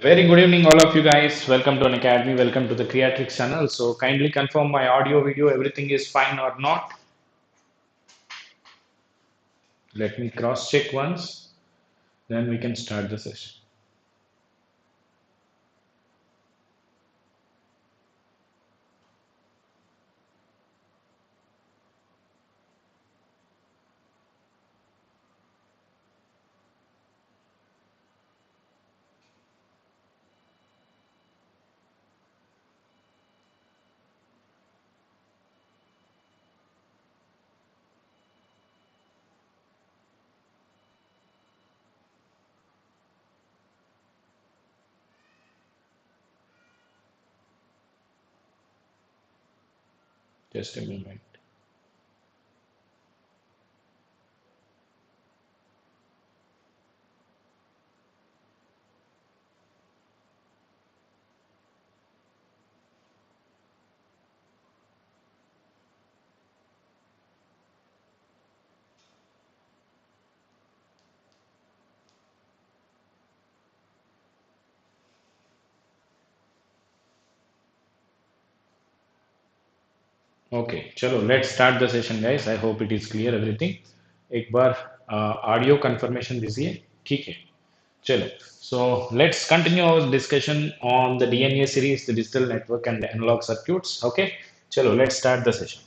Very good evening, all of you guys. Welcome to Unacademy. Welcome to the Creatrix channel. So kindly confirm my audio, video, everything is fine or not. Let me cross check once. Then we can start the session. Just a moment. Okay, चलो let's start the session, guys. I hope it is clear everything. एक बार audio confirmation दीजिए. ठीक है. चलो. So let's continue our discussion on the DNA series, the digital network and the analog circuits. Okay. चलो let's start the session.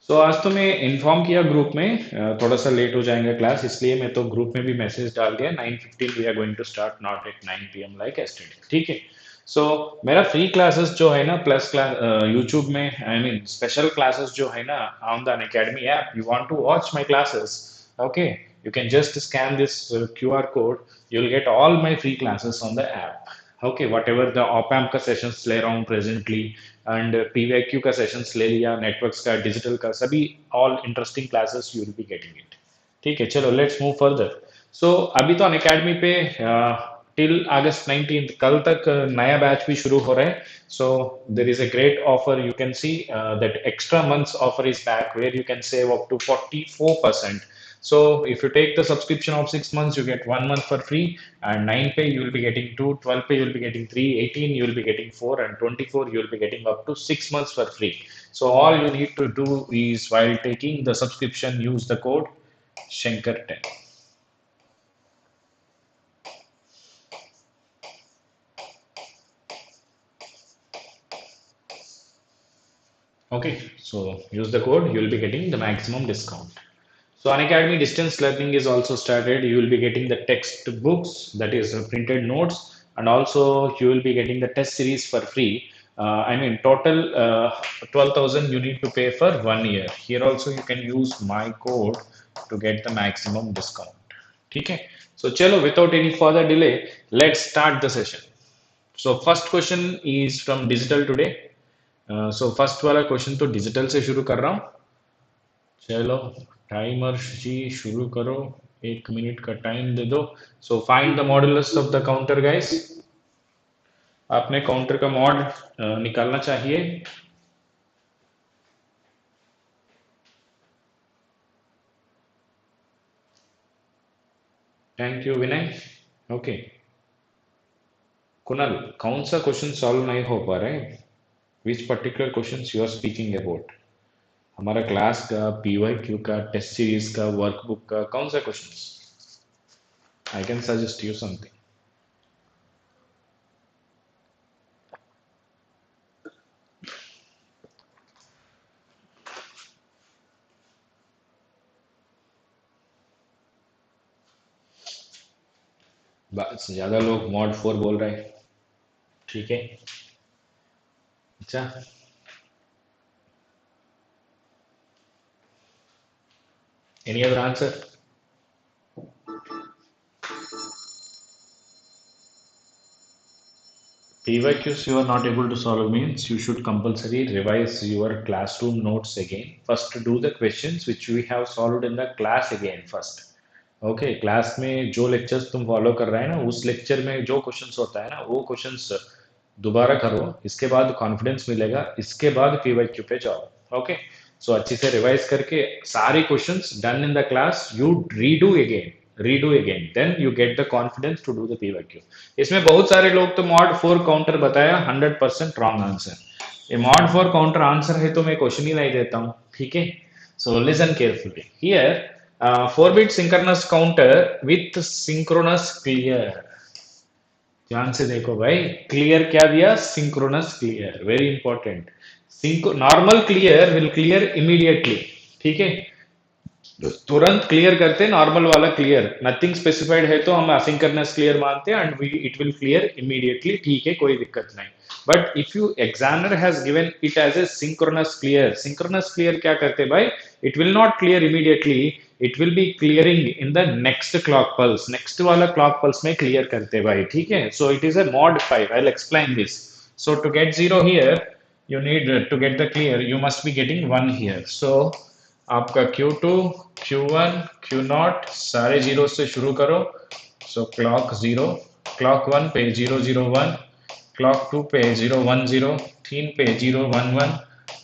आज तो मैं inform किया ग्रुप में थोड़ा सा लेट हो जाएगा क्लास, इसलिए मैं तो ग्रुप में भी मैसेज डाल दिया 9:15 we are going to start, not at 9 PM like yesterday. ठीक है. सो मेरा फ्री क्लासेस जो है ना प्लस क्लास यूट्यूब में, आई मीन स्पेशल क्लासेस जो है ना on the Unacademy app. You want to watch my classes? Okay, you can just scan this QR code. You'll get all my free classes on the app. Okay, whatever the op-amp का sessions ले रहा हूँ presently and PVQ का sessions ले लिया, networks का, digital का, सभी all interesting classes you will be getting it. ठीक है, चलो let's move further. So अभी तो अनअकैडमी पे till August 19th कल तक नया बैच भी शुरू हो रहा है. So there is a great offer. You can see that extra months offer is back where you can save up to 44%. So if you take the subscription of 6 months, you get 1 month for free, and 9 pay you will be getting 2, 12 pay you will be getting 3, 18 you will be getting 4, and 24 you will be getting up to 6 months for free. So all you need to do is while taking the subscription, use the code Shankar10. Okay, so use the code, you will be getting the maximum discount. So Unacademy distance learning is also started. You will be getting the textbooks, that is printed notes, and also you will be getting the test series for free. I mean, total 12,000 you need to pay for 1 year. Here also you can use my code to get the maximum discount. Okay. So chalo, without any further delay, let's start the session. So first question is from digital today. So first वाला question तो digital से शुरू कर रहा हूँ. चलो timer जी शुरू करो, 1 मिनट का टाइम दे दो. So find the modulus of the counter guys. आपने काउंटर का मॉड निकालना चाहिए. Thank you Vinay. Okay Kunal, कौन सा क्वेश्चन सॉल्व नहीं हो पा रहा है? Which particular question you are speaking about? हमारा क्लास का, पीवाईक्यू का, टेस्ट सीरीज का, वर्कबुक का, कौन सा question? I can suggest you something. बस ज्यादा लोग मॉड 4 बोल रहे हैं. ठीक है. अच्छा, any other answer? PYQs you are not able to solve means you should compulsory revise your classroom notes again. First do the questions which we have solved in the class again first. Okay, class में जो lectures तुम follow कर रहे हैं ना, उस lecture में जो क्वेश्चंस होता है ना, वो क्वेश्चंस दोबारा करो. इसके बाद कॉन्फिडेंस मिलेगा. इसके बाद पीवाईक्यू पे जाओ. ओके, सो अच्छी से रिवाइज करके सारे questions done in the class you redo again. redo again, then you get the confidence to do the PYQ. इसमें बहुत सारे लोग तो mod 4 काउंटर बताया, 100% रॉन्ग आंसर. ये mod 4 काउंटर आंसर है तो मैं क्वेश्चन ही नहीं देता हूँ, ठीक है. So listen carefully here. 4-bit synchronous counter with synchronous clear. ध्यान से देखो भाई, क्लियर क्या दिया, synchronous clear, very important. Normal clear will clear immediately, ठीक है, तुरंत क्लियर करते हैं. नॉर्मल वाला क्लियर नथिंग स्पेसिफाइड है तो हम असिंक्रोनस क्लियर मानते हैं and it will clear immediately, ठीक है, कोई दिक्कत नहीं. But if you examiner has given it as a synchronous clear क्या करते हैं भाई, it will not clear immediately, it will be clearing in the next clock pulse, next वाला क्लॉक पल्स में क्लियर करते हैं भाई, ठीक है. So it is a mod 5. I will explain this. So to get 0 here, you need to get the clear, you must be getting 1 here. So आपका Q2, Q1, Q0 सारे zero से शुरू करो. सो क्लॉक 0, क्लॉक 1 पे 001, clock 2 पे 010, 3 पे 011,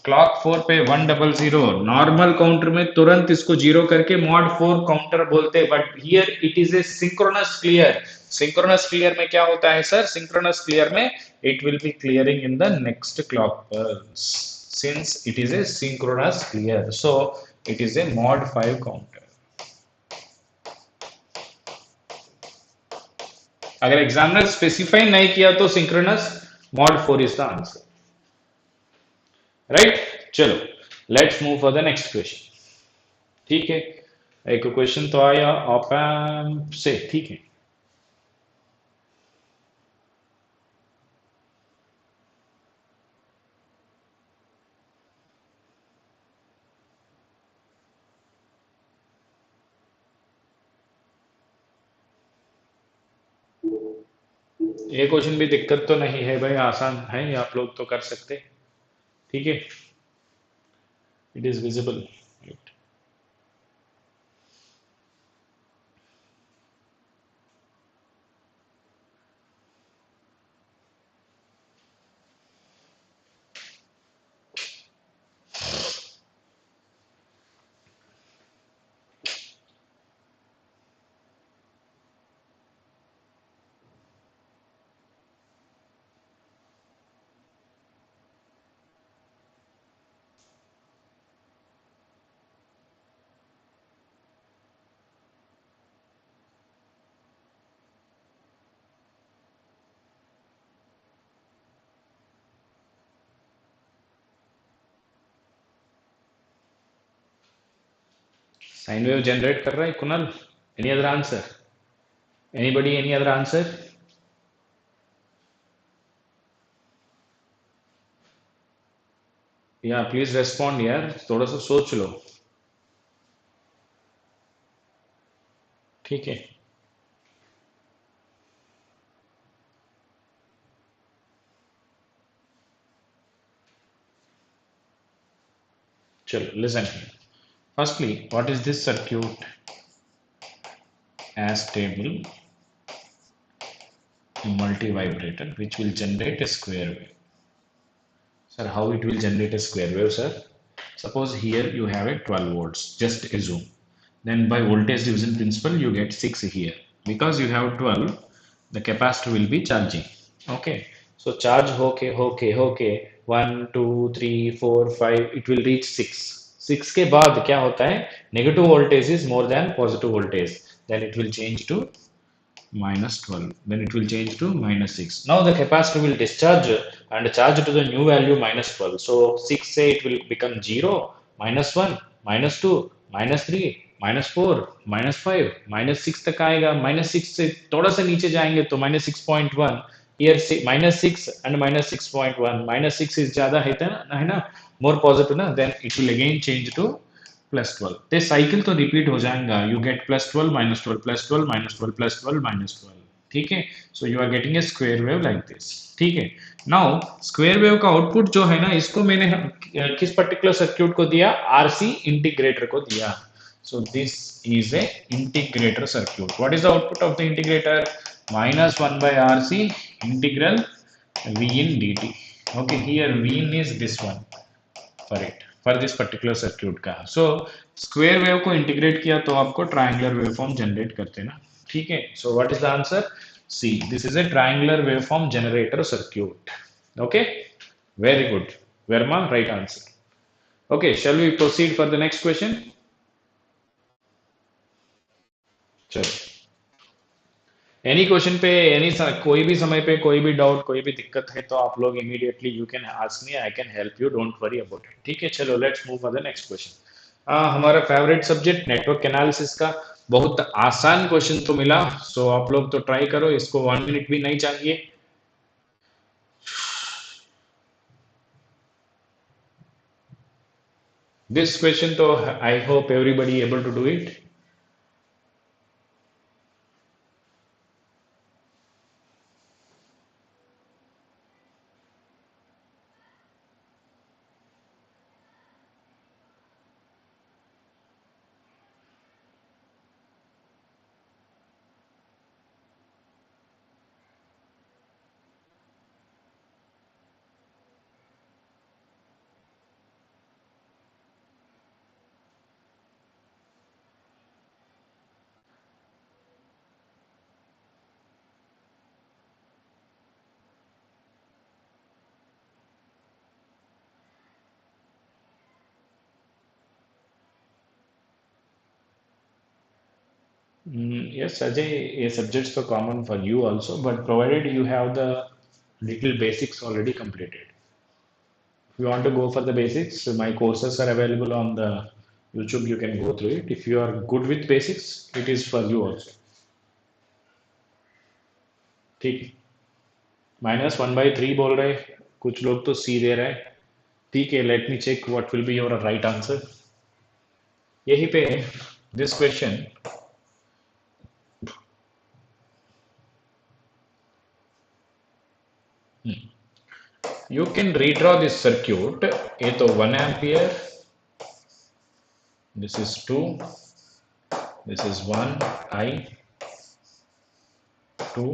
clock 4 पे 100. Normal counter में तुरंत इसको जीरो करके मॉड 4 काउंटर बोलते हैं, but here it is A synchronous clear. Synchronous clear में क्या होता है सर, सिंक्रोनस क्लियर में it will be clearing in the next clock pulse, since it is a synchronous clear, so it is a mod 5 counter. अगर examiner specify नहीं किया तो synchronous, mod 4 is the answer, right. चलो, let's move for the next question, ठीक है. एक question तो आया ऑप एम्प से, ठीक है. ये क्वेश्चन भी दिक्कत तो नहीं है भाई, आसान है, आप लोग तो कर सकते, ठीक है. It is visible. Sine wave generate कर रहा है Kunal. Any other answer, anybody, any other answer. या प्लीज रेस्पॉन्ड यार, थोड़ा सा सोच लो, ठीक है. चलो, listen here. Firstly, what is this circuit, as stable multi vibrator which will generate a square wave. Sir, how it will generate a square wave, sir? Suppose here you have a 12 volts, just assume. Then by voltage division principle you get 6 here. Because you have 12, the capacitor will be charging. Okay. So charge होके 1 2 3 4 5, it will reach 6. 6 के बाद क्या होता है, negative voltage is more than positive voltage, then it will change to -12, then it will change to -6. Now the capacitor will discharge and charge to the new value -12. So 6 say it will become 0, -1, -2, -3, -4, -5, -6 तक आएगा. -6 से थोड़ा सा नीचे जाएंगे तो -6.1. Here -6 and -6.1. -6 is ज्यादा है ना, more positive ना, then it will again change to +12. ते साइकिल तो रिपीट हो जाएगा. यू गेट +12, -12, +12, -12, +12, -12, ठीक है. So you are getting a square wave like this, ठीक है. नाउ स्क्वायर वेव का आउटपुट जो है ना, इसको मैंने किस पर्टिकुलर सर्क्यूट को दिया, आरसी इंटीग्रेटर को दिया. So this is A integrator circuit. What is the output of the integrator, -1/RC integral V in dt. Okay, here V in is this one for it. For this particular circuit का। So square wave को integrate किया तो आपको triangular waveform generate करते ना, ठीक है। So what is the answer? See, this is a triangular waveform generator circuit. Okay, very good Verma, right answer. Okay, shall we proceed for the next question? चलो, any question पे any कोई भी समय पे कोई भी डाउट कोई भी दिक्कत है तो आप लोग immediately you can ask me, I can help you, don't worry about it, ठीक है। चलो let's move for the next question. हमारा फेवरेट सब्जेक्ट नेटवर्क एनालिसिस का बहुत आसान क्वेश्चन तो मिला, सो आप लोग तो ट्राई करो, इसको 1 मिनट भी नहीं चाहिए। दिस क्वेश्चन तो I hope everybody able to do it. Yes, Ajay, a subjects are common for you also, but provided you have the little basics already completed. If you want to go for the basics, my courses are available on the YouTube. You can go through it. If you are good with basics, it is for you also. ठीक, -1/3 बोल रहे, कुछ लोग तो C दे रहे हैं। ठीक है, let me check what will be your right answer. यहीं पे this question, you can redraw this circuit। ये तो 1 ampere, this is 2, this is 1 I 2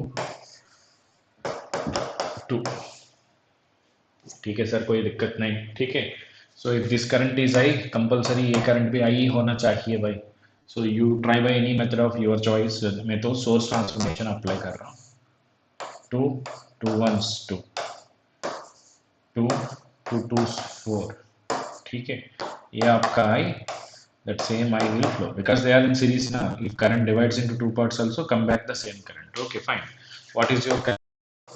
2। ठीक है सर, कोई दिक्कत नहीं, ठीक है। So if this current is I, compulsory ये करंट भी आई होना चाहिए भाई। So you try by any method of your choice. मैं तो सोर्स ट्रांसफॉर्मेशन अप्लाई कर रहा हूँ। 2 2 1 2 2 2 2 4, ठीक है। ये आपका आई, that same I will flow because they are in series now. If current divides into two parts also, come back the same current. Okay, fine. What is your current?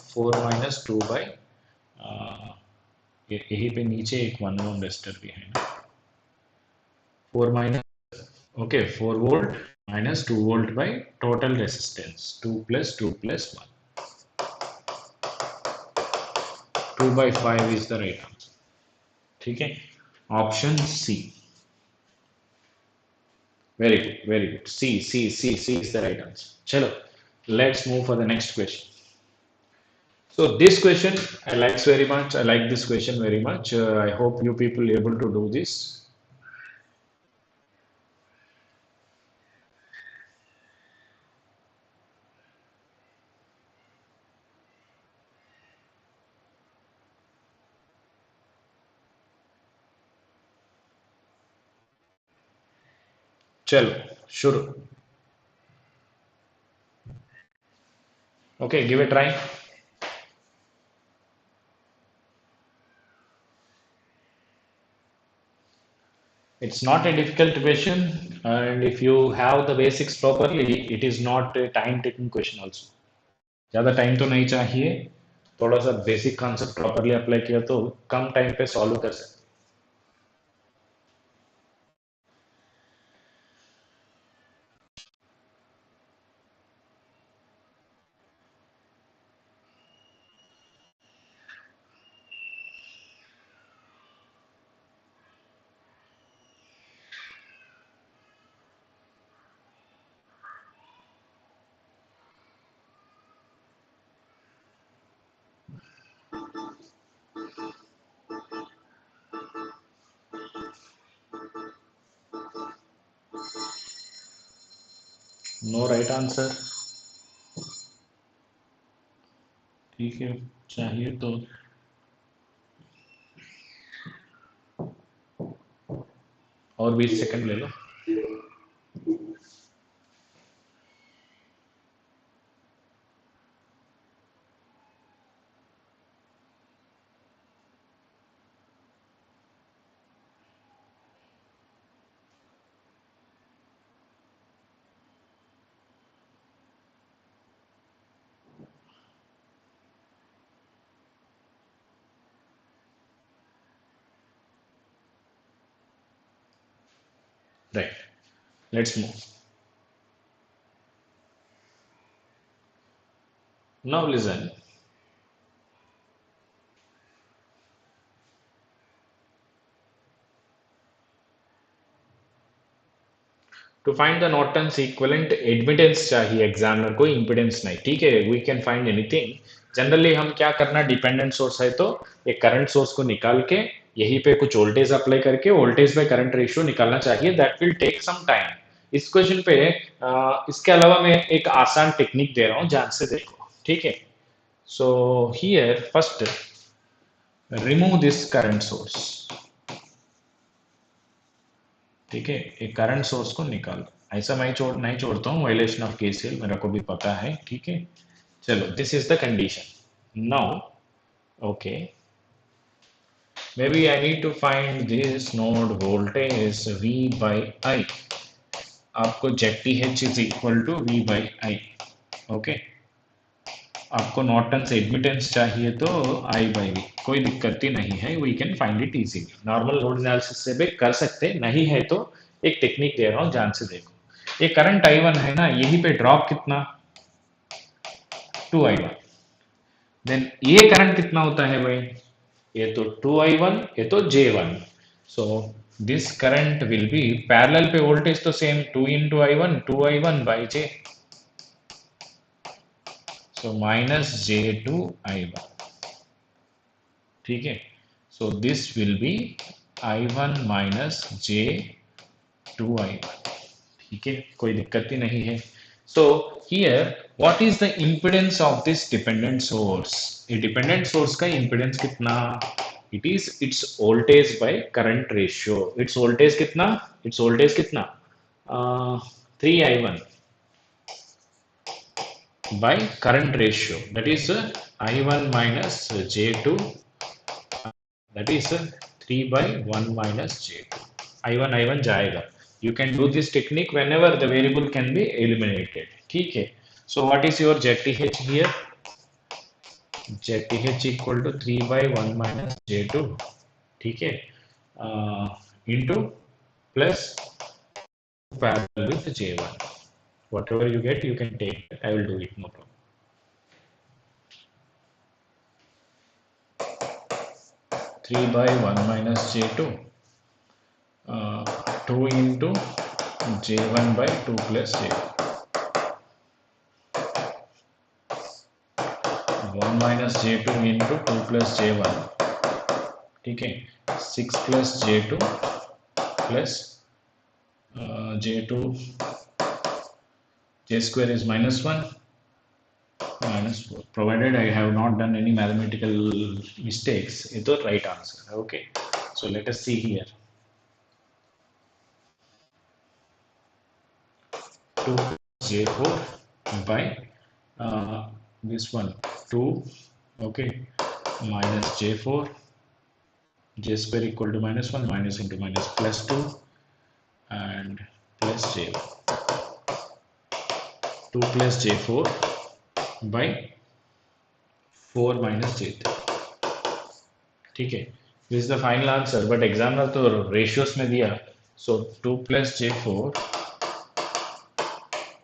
4 minus 2 by यहीं पे नीचे एक 1 ohm resistor भी है ना। 4 minus, okay 4 volt minus 2 volt by total resistance 2 plus 2 plus 1, 2/5 is the right answer, ठीक है। Option C, very good very good, C C C C is the right answer. चलो let's move for the next question. So this question I likes very much. I like this question very much. I hope you people able to do this. चलो शुरू। Okay, give a try. It's not a difficult question, and if you have the basics properly, it is not a time-taking question also. ज़्यादा time तो नहीं चाहिए, थोड़ा सा basic concept properly apply किया तो कम टाइम पे सॉल्व कर सकते। नो राइट आंसर, ठीक है, चाहिए तो और 20 सेकंड ले लो। Right, let's move. Now listen, to find the Norton's equivalent admittance चाहिए एग्जामिनर को, इम्पिडेंस नहीं। ठीक है, we can find anything. Generally हम क्या करना, डिपेंडेंट सोर्स है तो एक करंट सोर्स को निकाल के यहीं पे कुछ वोल्टेज अप्लाई करके वोल्टेज बाय करंट रेशियो निकालना चाहिए। That will take some time. इस क्वेश्चन पे इसके अलावा मैं एक आसान टेक्निक दे रहा हूँ, ध्यान से देखो। ठीक है, so here first remove this current source. ठीक है, एक करंट सोर्स को निकाल, ऐसा मैं नहीं छोड़ता हूँ, वायलेशन ऑफ केसीएल मेरे को भी पता है। ठीक है, चलो, this is the condition now. Okay, maybe I need to find this node voltage V by I। आपको ZTH is equal to V by I। Okay, आपको नॉर्टन्स एडमिटेंस चाहिए तो I by V, कोई दिक्कत ही नहीं है, we can find it easily. Normal load analysis से भी कर सकते, नहीं है तो एक टेक्निक दे रहा हूँ, ध्यान से देखो। ये करंट I1 है ना, यहीं पे ड्रॉप कितना, 2I1। देन ये करंट कितना होता है भाई, ये तो 2I1, ये तो J1। So this current will be parallel पे, वोल्टेज तो same, 2 into I1, 2I1 by J, so minus J2I1। ठीक है, so this will be I1 minus J2I1। ठीक है, कोई दिक्कत ही नहीं है। So here what is the impedance of this dependent source, ये डिपेंडेंट सोर्स का इम्पिडेंस कितना, it is it's voltage by current ratio. It's voltage कितना, 3I1 by current ratio, that is I1 minus J2, that is 3 by 1 minus J2। I1 जाएगा। You can do this technique whenever the variable can be eliminated। ठीक है, so what is your ZTH here, ZTH equal to 3 by 1 minus J2। ठीक है, into plus parallel with J1, whatever you get you can take it, I will do it, no problem। 3 by 1 minus J2, 2 into J1 by 2 plus J1, 1 minus J2 into 2 plus J1। ठीक है, 6 plus J2 plus J2, J square is minus 1 minus 4, provided I have not done any mathematical mistakes, it is the right answer। Okay, so let us see here, 2 J4 by this one 2, okay, minus J4, J square equal to minus 1, minus into minus plus 2 and plus J1, 2 plus J4 by 4 minus J3। ठीक है, this is the final answer, but examiner तो ratios में दिया, सो 2 plus J4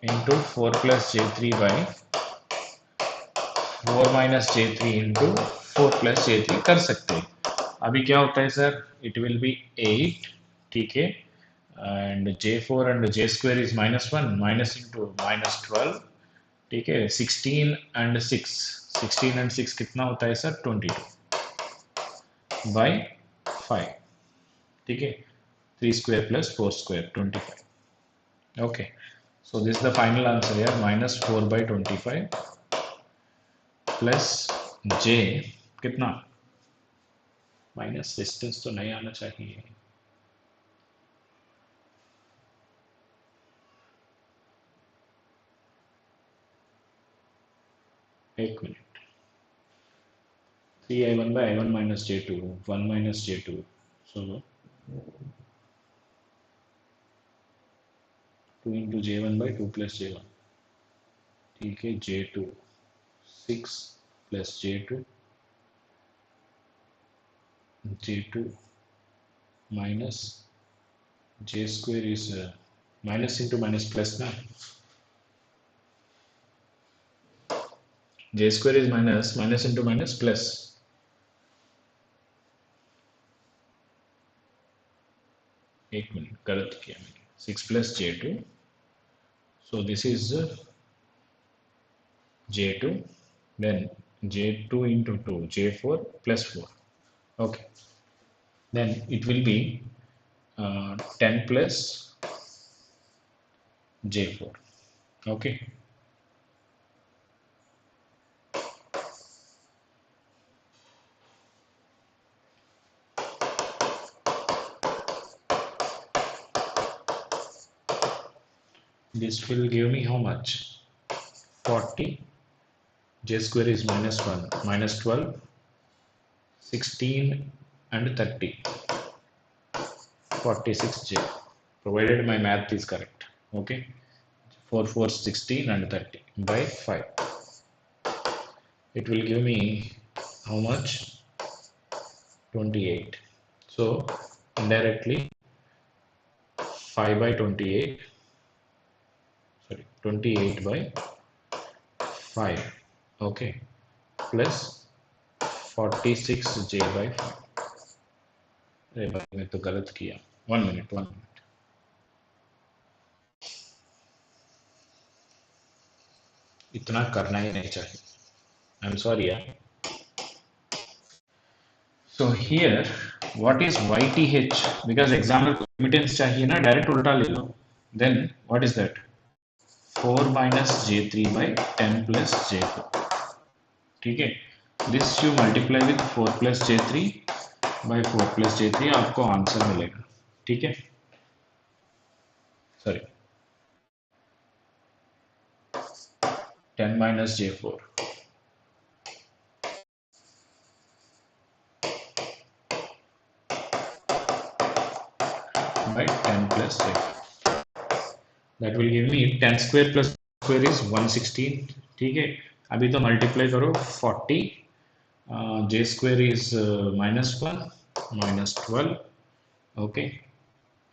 into 4 plus J3 by 4 minus J3 into 4 plus J3 कर सकते हैं। अभी क्या होता है सर, इट विल बी 8। ठीक है, and J4 and J square is minus 1, minus into minus 12। ठीक है, 16 and 6, 16 and 6 कितना होता है सर, 22 by 5। ठीक है, 3 square plus 4 square 25। Okay, so this the final answer यार, minus 4 by 25 प्लस J कितना, माइनस डिस्टेंस तो नहीं आना चाहिए, एक minute, 3i1 by i1 minus j2, 1 minus j2, so 2 into j1 by 2 plus j1, ठीक है, j2 6 plus j2 minus j square is minus into minus plus ना, j square is minus, minus into minus plus, एक minute गलत किया मैंने, 6 plus j2, so this is j2, then j2 into 2, j4 plus 4, okay, then it will be 10 plus j4, okay. This will give me how much? 40, j square is minus 1, minus 12, 16 and 30, 46j, provided my math is correct, okay. 4, 4, 16 and 30 by 5. It will give me how much? 28. So indirectly 5 by 28, sorry, 28 by 5, okay, plus 46j by 5. अरे भाई मैं तो गलत किया, 1 minute, 1 minute. इतना करना ही नहीं चाहिए, आई एम सॉरी यार. So here what is YTH, because examiner को remittance चाहिए ना, डायरेक्ट उल्टा ले लो. Then what is that? 4 minus j3 by 10 plus j4, ठीक है. This you multiply with 4 plus j3 by 4 plus j3, आपको आंसर मिलेगा, ठीक है. Sorry, 10 minus j4 by 10 plus j4, that will give me 10 square plus square is 116, ठीक है. अभी तो मल्टीप्लाई करो 40, j square is minus 1, minus 12, okay,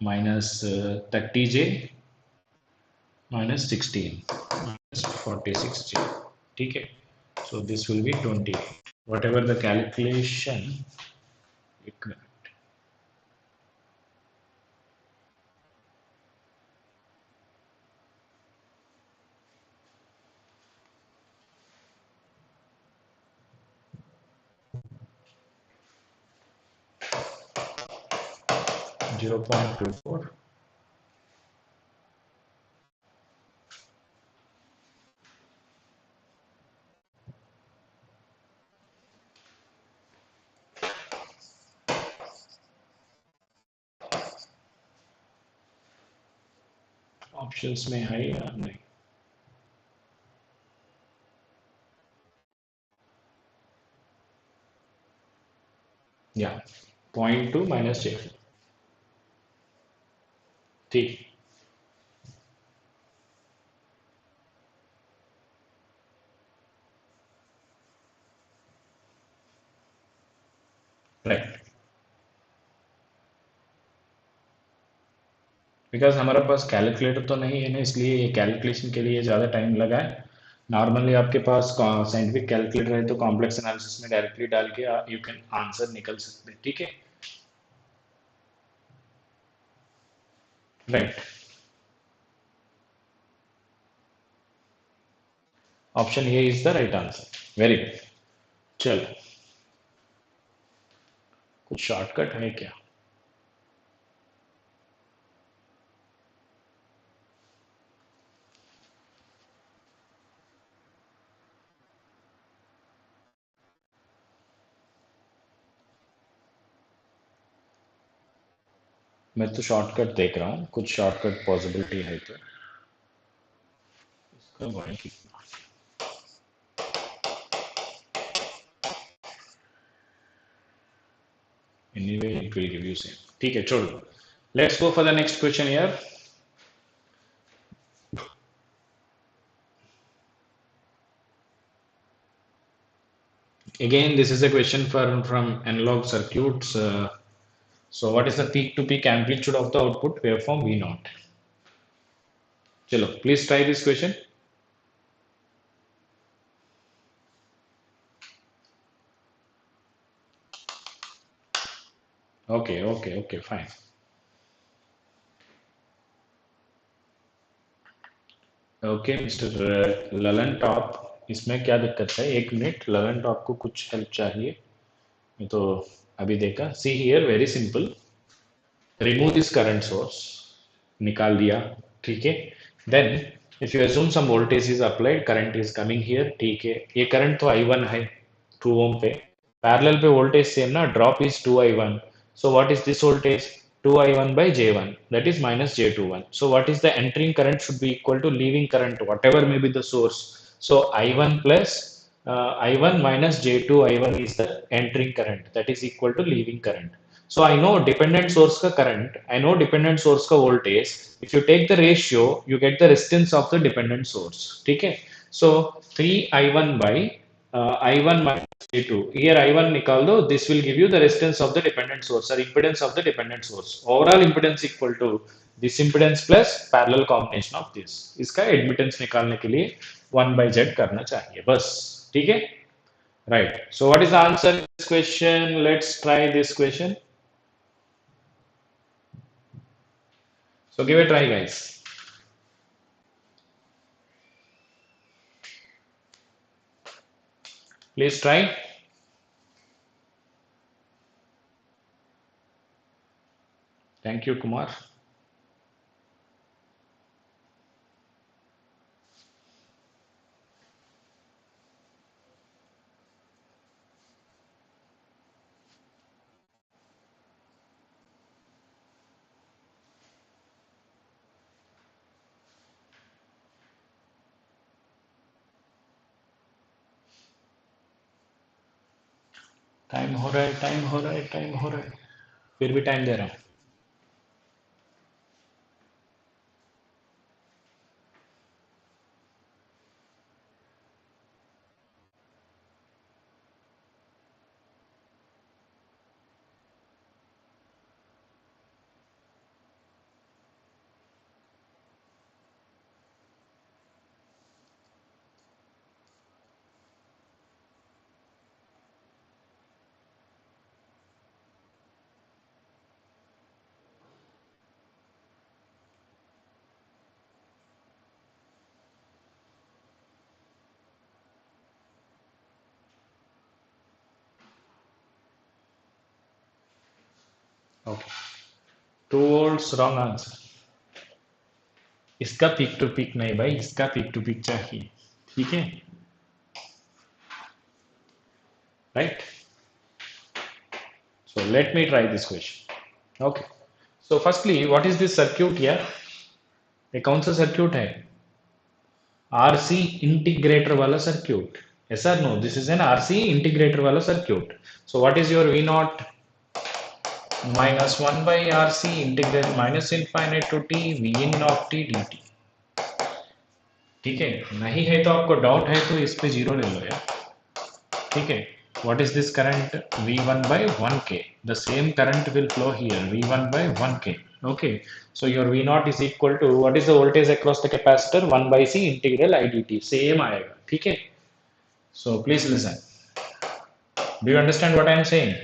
minus 30j, minus 16, minus 46j, ठीक है. So this will be 28. Whatever the calculation, एक minute, 0.24, options में है या नहीं. या 0.2 minus j, ठीक, राइट. बिकॉज हमारे पास कैलकुलेटर तो नहीं है ना, इसलिए ये कैलकुलेशन के लिए ज़्यादा टाइम लगा है. नॉर्मली आपके पास साइंटिफिक कैलकुलेटर है तो कॉम्प्लेक्स एनालिसिस में डायरेक्टली डाल के यू कैन आंसर निकल सकते हैं, ठीक है. Right, option A is the right answer. Very good. चलो, कुछ शॉर्टकट है क्या? मैं तो शॉर्टकट देख रहा हूँ, कुछ शॉर्टकट पॉसिबिलिटी है तो इसका वही की. anyway it will give you same. ठीक है, छोड़ो. Let's go for the next question here. Again, this is a question from analog circuits. So what is the peak to peak amplitude of the output waveform V naught? Chalo, please try this question. Okay, fine. Okay mister Lalan top, इसमें क्या दिक्कत है? एक minute, Lalan top को कुछ help चाहिए. मैं तो अभी देखा. See here, very simple. Remove this current source. निकाल दिया. ठीक है. Then if you assume some voltage is applied, current is coming here. ठीक है, ये करंट तो I1 है 2 ohm पे. पैरेलल पे वोल्टेज सेम ना, drop is 2I1. So what is this voltage? 2I1 by J1, that is minus J21. So what is the entering current should be equal to leaving current, whatever may be the source. So I1 plus I1 minus J2 I1 is the entering current, that is equal to leaving current. So I know dependent source ka current, I know dependent source ka voltage. If you take the ratio, you get the resistance of the dependent source. ठीक है. So 3I1 by I1 minus J2. Here I1 निकाल दो. This will give you the resistance of the dependent source or impedance of the dependent source. Overall impedance equal to this impedance plus parallel combination of this. इसका admittance निकालने के लिए 1 by Z करना चाहिए बस. ठीक है. Right. So what is the answer to this question? Let's try this question. So give a try, guys. Please try. Thank you, Kumar. Time हो रहा है, टाइम हो रहा है, टाइम हो रहा है. फिर भी टाइम दे रहा हूँ. Okay, 2 volts wrong answer. इसका पीक टू पीक नहीं भाई, इसका पीक टू पीक चाहिए. ठीक है. Right. So let me try this question. Okay. So firstly, what is this circuit here? ये कौन सा सर्क्यूट है? RC integrator वाला circuit. Yes or no? This is an RC integrator वाला circuit. So what is your V naught? Minus 1 by RC integral minus infinite to T V in of T dt. ठीक है. नहीं है तो आपको doubt है तो इस पे जीरो ले लो यार. ठीक है. What is this current? V1 by 1K. The same current will flow here. V1 by 1K. Okay. So your V naught is equal to, what is the voltage across the capacitor? 1 by C integral IDT. Same आएगा. ठीक है. So please listen. Do you understand what I am saying?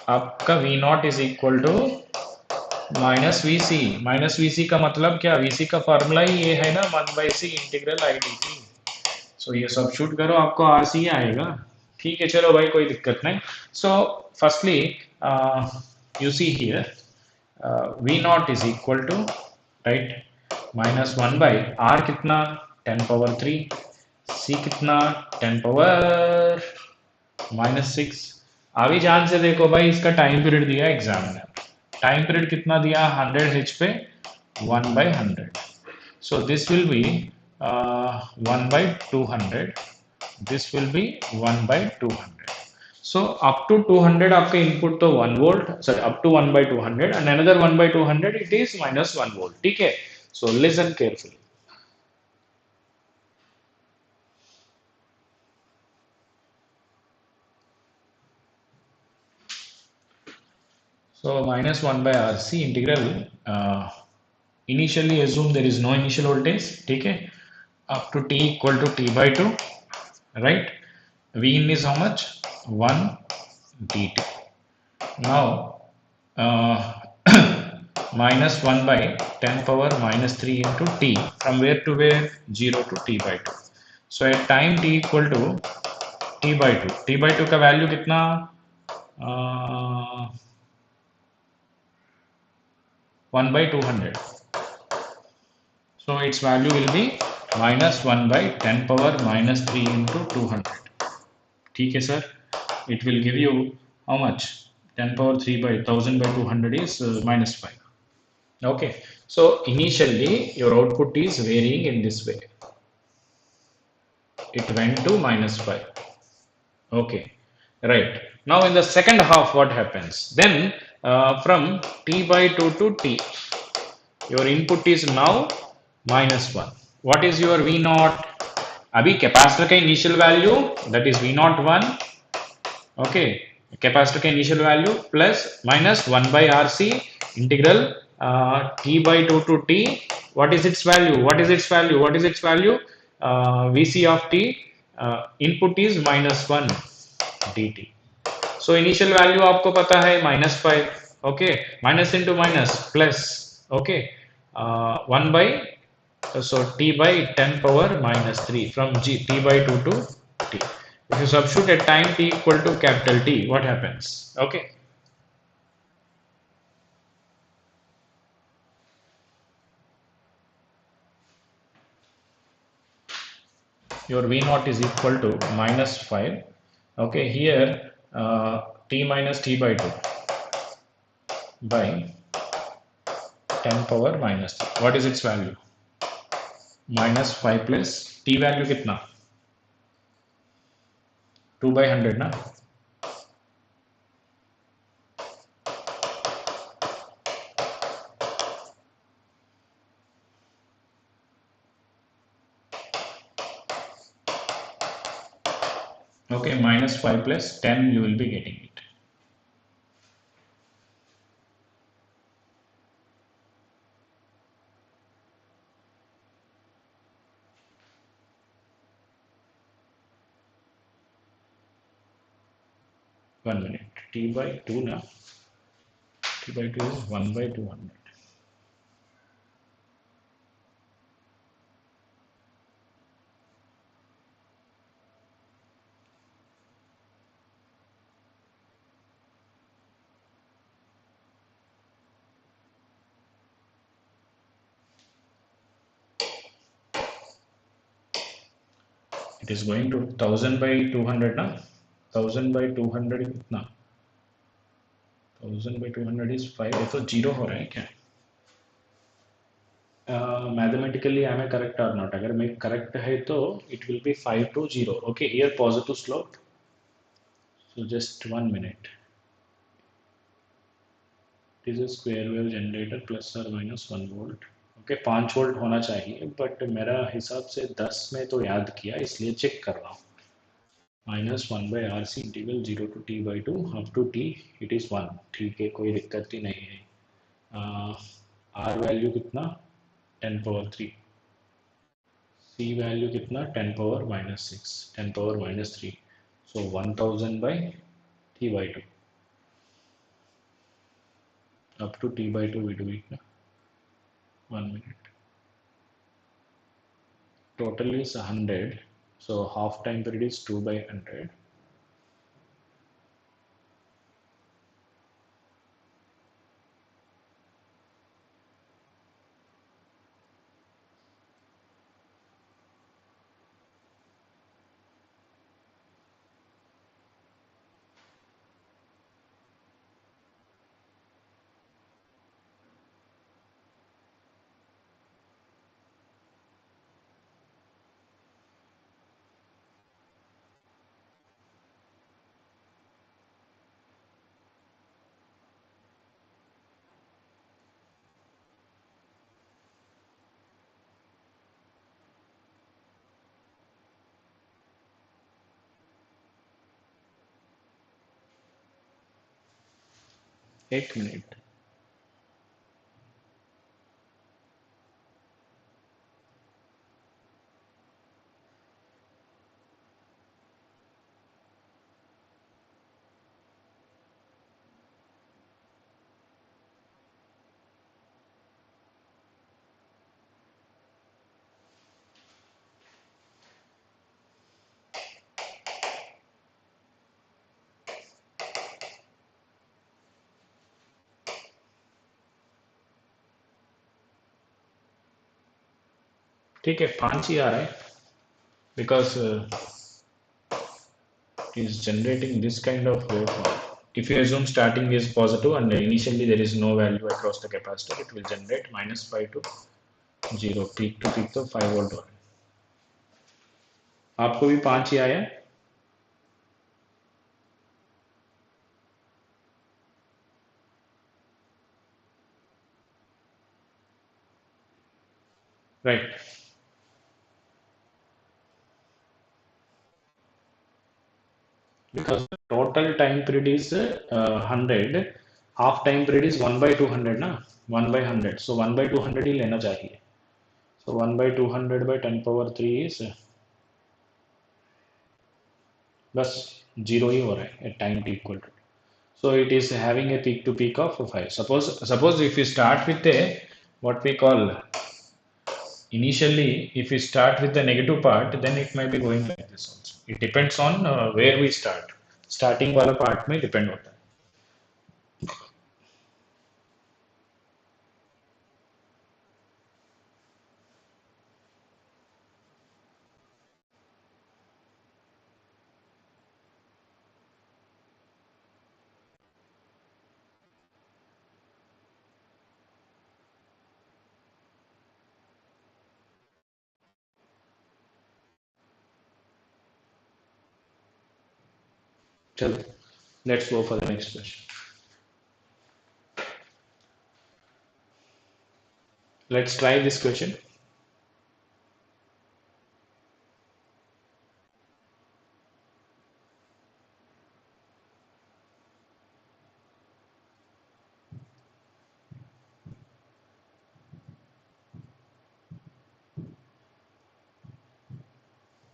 आपका V naught is equal to minus VC. Minus VC का मतलब क्या? VC का formula ही ये है ना, 1 by C इंटीग्रल IDT. सो ये सब्स्टिट्यूट करो, आपको RC आएगा. ठीक है, चलो भाई, कोई दिक्कत नहीं. So firstly you see here V naught is equal to, right, minus 1 by R कितना? 10 पावर 3. C कितना? 10 पावर माइनस 6. अभी जान से देखो भाई, इसका टाइम पीरियड दिया एग्जाम में. टाइम पीरियड कितना दिया? 100 H पे 1 by 100. So this will be 1 by 200. This will be 1 by 200. So up to 200 आपका input तो 1 volt, sorry, up to 1 by 200 and another 1 by 200 it is minus 1 volt. ठीक है? So listen carefully. So minus 1 by RC integral, initially assume there is no initial voltage, ठीक है? Up to t equal to t by 2, right? V in is how much? 1 dt. Now, minus 1 by 10 power minus 3 into t, from where to where? 0 to t by 2. So at time t equal to t by 2, t by 2 का value कितना? 1 by 200. So its value will be minus 1 by 10 power minus 3 into 200. ठीक है sir? It will give you how much? 10 power 3 by 1000 by 200 is minus 5. Okay. So initially your output is varying in this way. It went to minus 5. Okay. Right. Now in the second half what happens? Then from t by 2 to t, your input is now minus 1. What is your V naught? अभी capacitor का initial value that is V naught 1. ओके, capacitor का initial value plus minus 1 by RC integral t by 2 to t. What is its value? What is its value? What is its value? Vc of t input is minus 1 dt. So initial value आपको पता है minus 5. Okay, minus into minus plus. Okay, 1 by so t by 10 power minus 3 from t by 2 to t. If you substitute at time t equal to capital T, what happens? Okay, your V naught is equal to minus 5. Okay, here t minus t by 2 by 10 power minus 3. What is its value? Minus 5 plus t value कितना? 2 by 100 ना? Okay, minus 5 plus 10 you will be getting it. One minute. T by 2 now. T by 2 is 1 by 200. It is going to 1000 by 200 ना? 1000 by 200 कितना? 1000 by 200 is 5. ये तो zero हो रहा है क्या? Mathematically am I correct or not? अगर मैं correct है तो it will be 5 to 0. Okay, here positive slope. So just 1 minute. It is a square wave generator plus or minus 1 volt. Okay, 5 volt होना चाहिए बट मेरा हिसाब से 10 में तो याद किया इसलिए चेक कर रहा हूँ. Minus 1 by R C integral 0 to t by 2 up to t it is 1. ठीक है, कोई दिक्कत ही नहीं है. आर वैल्यू कितना? 10 पावर 3. सी वैल्यू कितना? 10 power minus 6, 10 power minus 3. So 1000 by t by 2 up to t by 2 we do it ना. 1 minute. Total is 100. So half time period is 2 by 100. एक मिनट। ठीक है, 5 ही आ रहा है because it is generating this kind of waveform. If you assume starting is positive and initially there is no value across the capacitor, it will generate -5 to 0, peak to peak तो 5 volt हो रहा है। आपको भी 5 ही आया? Right. Because the total time period is 100, half time period is 1 by 200 ना, 1 by 100, so 1 by 200 ही लेना चाहिए। So 1 by 200 by 10 power 3 is बस 0 ही हो रहा है at time t equal to, so it is having a peak to peak of 5. Suppose if you start with a what we call initially, if we start with the negative part, then it might be going like this also. It depends on where we start. Starting वाला part में depend होता है। चलो, let's go for the next question. Let's try this question.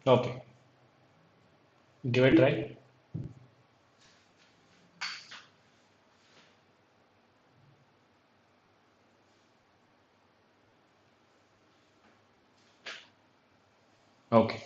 Okay, give it a try. Okay,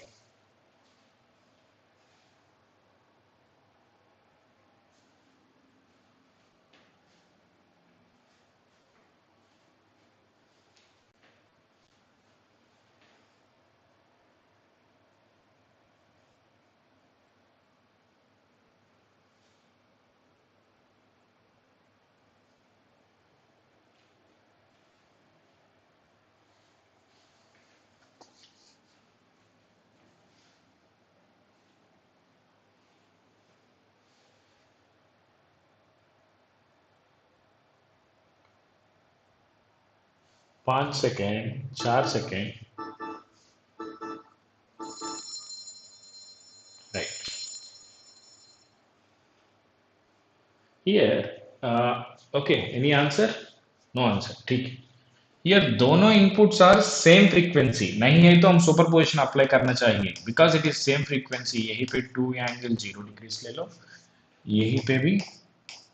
5 second, 4 second. Right. Here, okay, any answer? No answer. ठीक है। Here दोनों inputs are same frequency, नहीं है तो हम सुपरपोजिशन अप्लाई करना चाहिए because it is same frequency। यहीं पे 2 एंगल 0 डिग्रीज ले लो, यहीं पे भी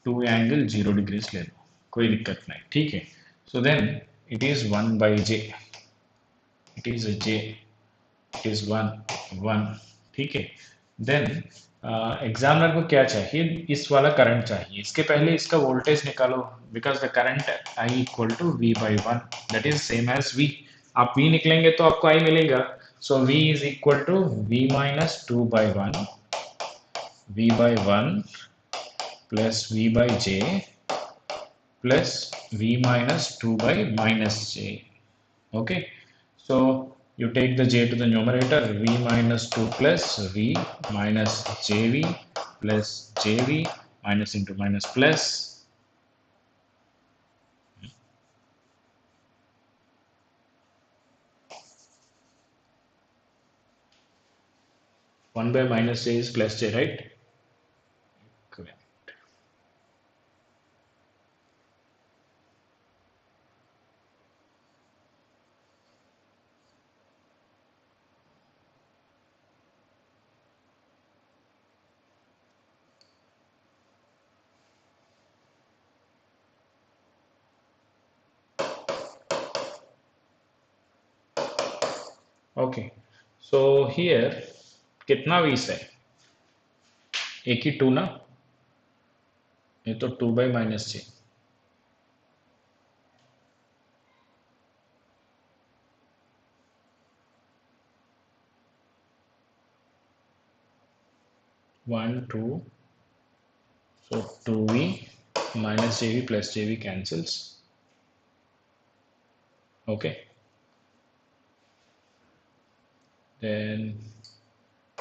2 एंगल 0 डिग्रीज ले लो, कोई दिक्कत नहीं, ठीक है। So then it is 1 by j, it is a j, it is 1 1, ठीक है। देन एग्जामिनर को क्या चाहिए? इस वाला करंट चाहिए, इसके पहले इसका वोल्टेज निकालो because the current I equal to V by one, that is same as V. आप वी निकलेंगे तो आपको आई मिलेगा, so V is equal to V minus two by one, V by one plus V by J plus v minus 2 by minus j. Okay, so you take the j to the numerator, v minus 2 plus v minus jv plus jv minus into minus plus 1 by minus j is plus j, right? Correct. Okay, so here कितना 20 है? एक ही 2 ना, ये तो 2/-j, 1 2, so 2v minus jv plus jv cancels. Okay, then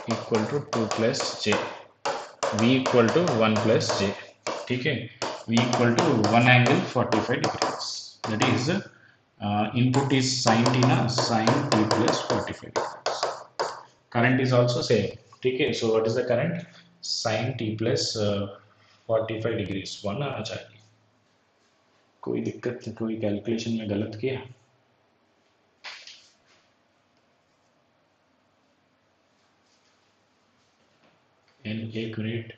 equal to 2 plus j, v equal to 1 plus j. ठीक है, v equal to 1 angle 45 degrees, that is input is sin t na, sin t plus 45 degrees. Current is also same. ठीक है, so what is the current? Sin t plus 45 degrees 1 आना चाहिए. कोई दिक्कत नहीं, कोई कैलकुलेशन में गलत किया? एक minute,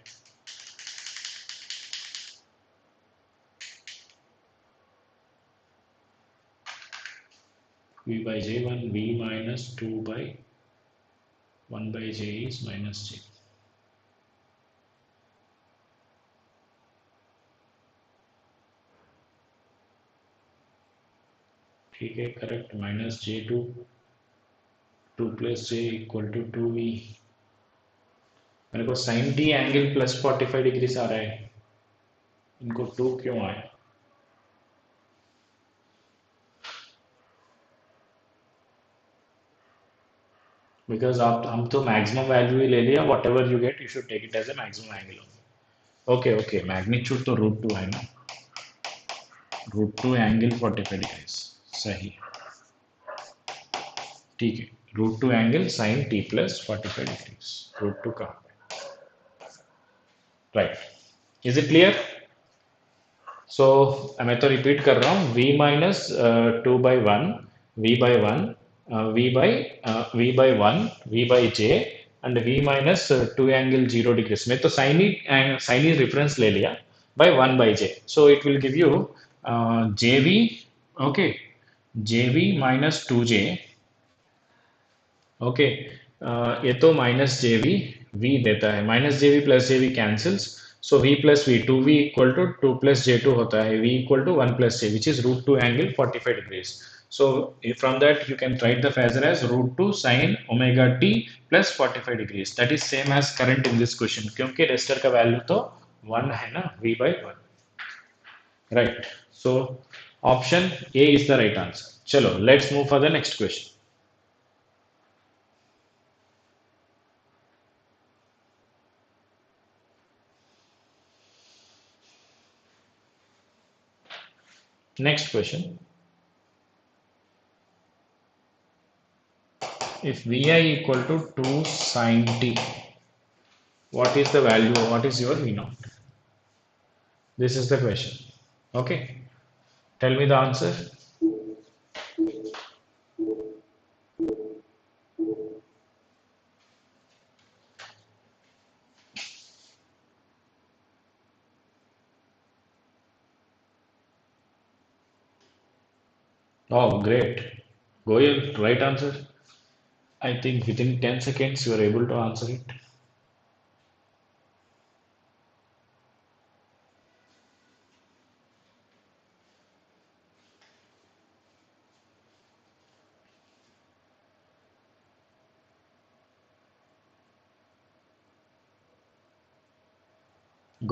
v by j1, v minus 2 by 1 by j is minus j. ठीक है, correct. Minus j two, 2 plus j equal to 2v. मेरे को sine t angle plus 45 degree आ रहा है, इनको 2 क्यों आया? बिकॉज आप हम तो मैक्सिमम वैल्यू ही ले लिया, whatever you get you should take it as a maximum angle. Okay okay, magnitude तो √2 है ना, √2 एंगल 45 डिग्रीज, सही. ठीक है, √2 angle sine t plus 45 degrees, √2 कहाँ पे? Right. Is it clear? So मैं तो रिपीट कर रहा हूँ, v minus 2/1, v/1, v/1, v/j and v minus 2 angle 0 degrees में तो साइन ही रेफरेंस ले लिया by 1/j, so it will give you jv. okay, jv minus 2j. Okay, ये तो माइनस जे वी देता है, minus J V plus J V cancels, so V plus V, 2v equal to 2 प्लस j2 होता है, v equal to 1 प्लस j which is √2 angle 45 degrees. So from that you can write the phasor as √2 sin omega t plus 45 degrees. That is same as current in this question, क्योंकि resistor का value तो 1 है ना, v/1. Right, so option A is the right answer. चलो let's move for the next question. Next question. If Vi equal to 2 sin t, what is the value? What is your V naught? This is the question. Okay. Tell me the answer. Oh, great. Goyal, right answer. I think within 10 seconds you are able to answer it.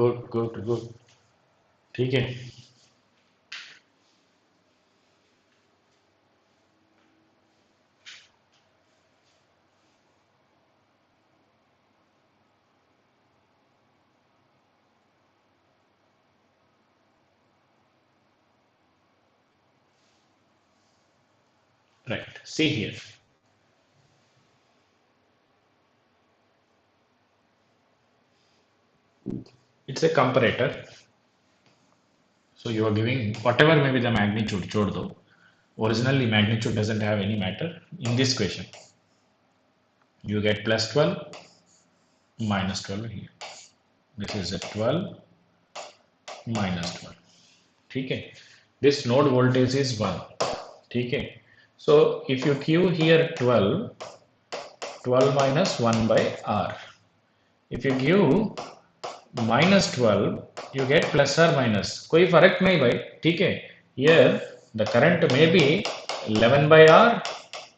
Good, good, good. ठीक है. Right. See here. It's a comparator. So you are giving whatever may be the magnitude, छोड़ दो. Originally magnitude doesn't have any matter. In this question, you get plus 12, minus 12 here. This is a 12, minus 12. ठीक है. This node voltage is 1. ठीक है. So if you q here 12 minus 1 by r. If you give minus 12 you get plus or minus, कोई फर्क नहीं भाई, ठीक है. Here the current may be 11 by r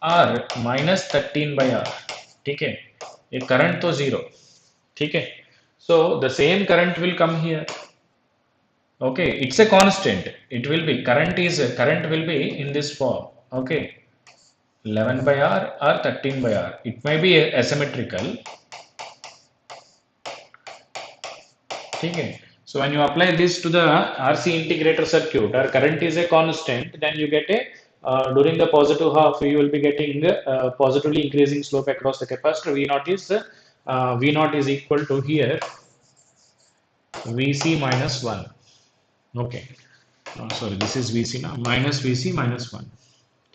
or minus 13 by r, ठीक है. ये current तो zero, ठीक है. So the same current will come here. Okay, it's a constant. It will be current will be in this form. Okay, 11 by r or 13 by r. It may be asymmetrical. Okay. So when you apply this to the RC integrator circuit, our current is a constant, then you get a during the positive half you will be getting positively increasing slope across the capacitor. V naught is equal to here Vc minus 1. Okay. Sorry, this is Vc now, minus Vc minus 1.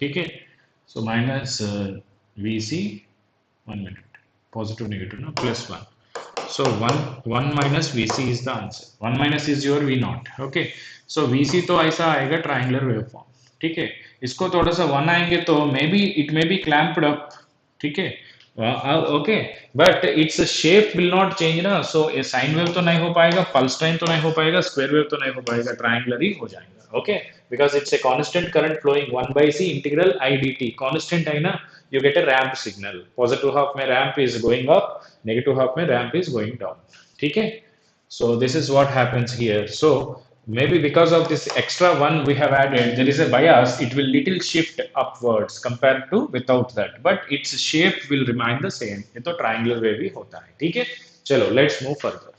Okay. So minus Vc, 1 minute, positive negative now, plus 1. So 1 minus Vc is the answer. 1 minus is your V naught. Okay. So Vc तो ऐसा आएगा triangular waveform. ठीक है. इसको थोड़ा सा 1 आएंगे तो maybe it may be clamped up. ठीक है. Okay. But its shape will not change ना. So a sine wave तो नहीं हो पाएगा, pulse time तो नहीं हो पाएगा, square wave तो नहीं हो पाएगा, triangular ही हो जाएगा. Okay. Because it's a constant current flowing 1 by c integral I dt. Constant है ना. You get a ramp signal. Positive half में ramp is going up, negative half में ramp is going down. ठीक है. So this is what happens here. So maybe because of this extra one we have added, there is a bias. It will little shift upwards compared to without that, but its shape will remain the same. ये तो triangular wave ही होता है. ठीक है. चलो, let's move further.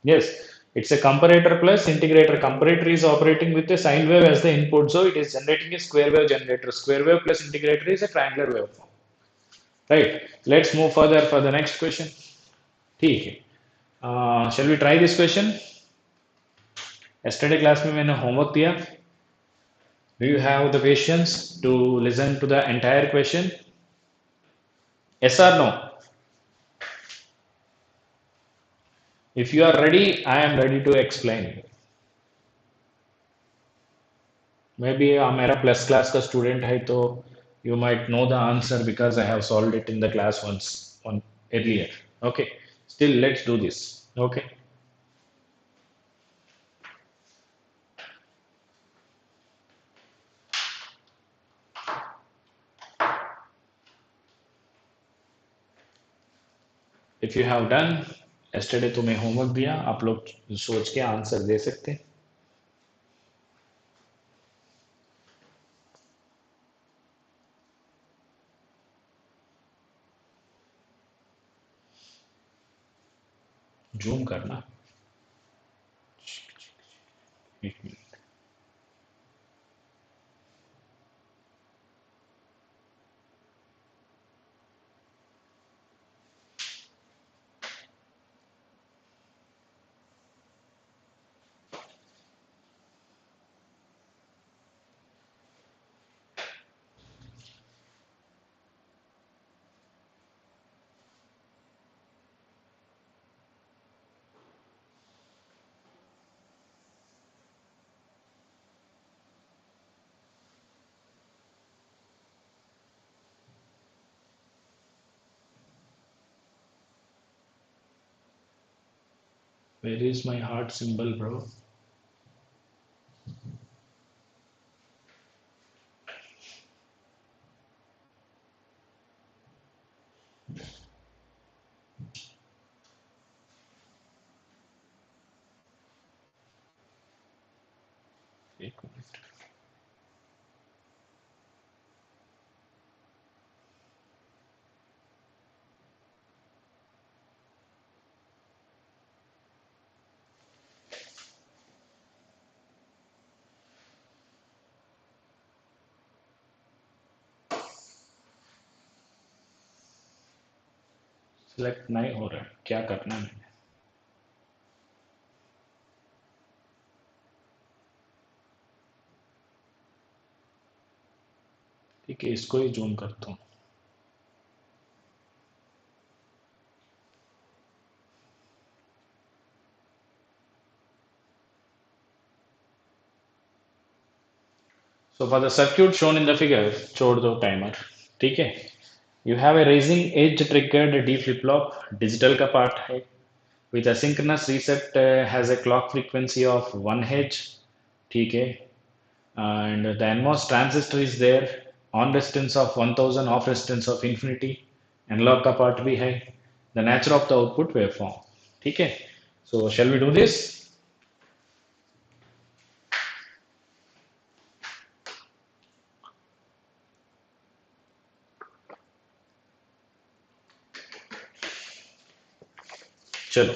Yes, it's a comparator plus integrator. Comparator is operating with a sine wave as the input, so it is generating a square wave generator. Square wave plus integrator is a triangular waveform. Right. Let's move further for the next question. ठीक है. Shall we try this question? Yesterday class में मैंने homework दिया. Do you have the patience to listen to the entire question? Yes or no? If you are ready, I am ready to explain. Maybe मेरा plus class का student है तो you might know the answer because I have solved it in the class once on earlier. Okay. Still, let's do this. Okay. If you have done, yesterday तुम्हें homework दिया, आप लोग सोच के answer दे सकते हैं. जूम करना. एक minute. Where is my heart symbol, bro? एक मिनट. सिलेक्ट नहीं हो रहा है, क्या करना है मैंने? ठीक है, इसको ही जूम करता हूँ. So for the circuit shown in the figure, छोड़ दो timer, ठीक है? You have a raising edge triggered D flip flop, digital का part है, with asynchronous reset has a clock frequency of 1 Hz, ठीक है? And the NMOS transistor is there, on resistance of 1000, off resistance of infinity, analog का part भी है, the nature of the output waveform, ठीक है? So shall we do this? चलो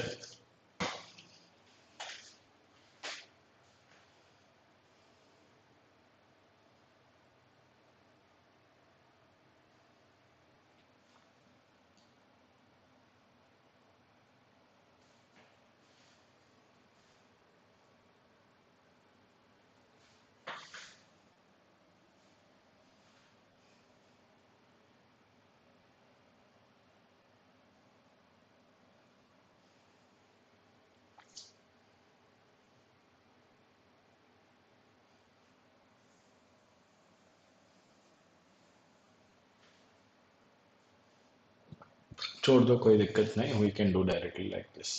छोड़ दो, कोई दिक्कत नहीं, we can do directly like this.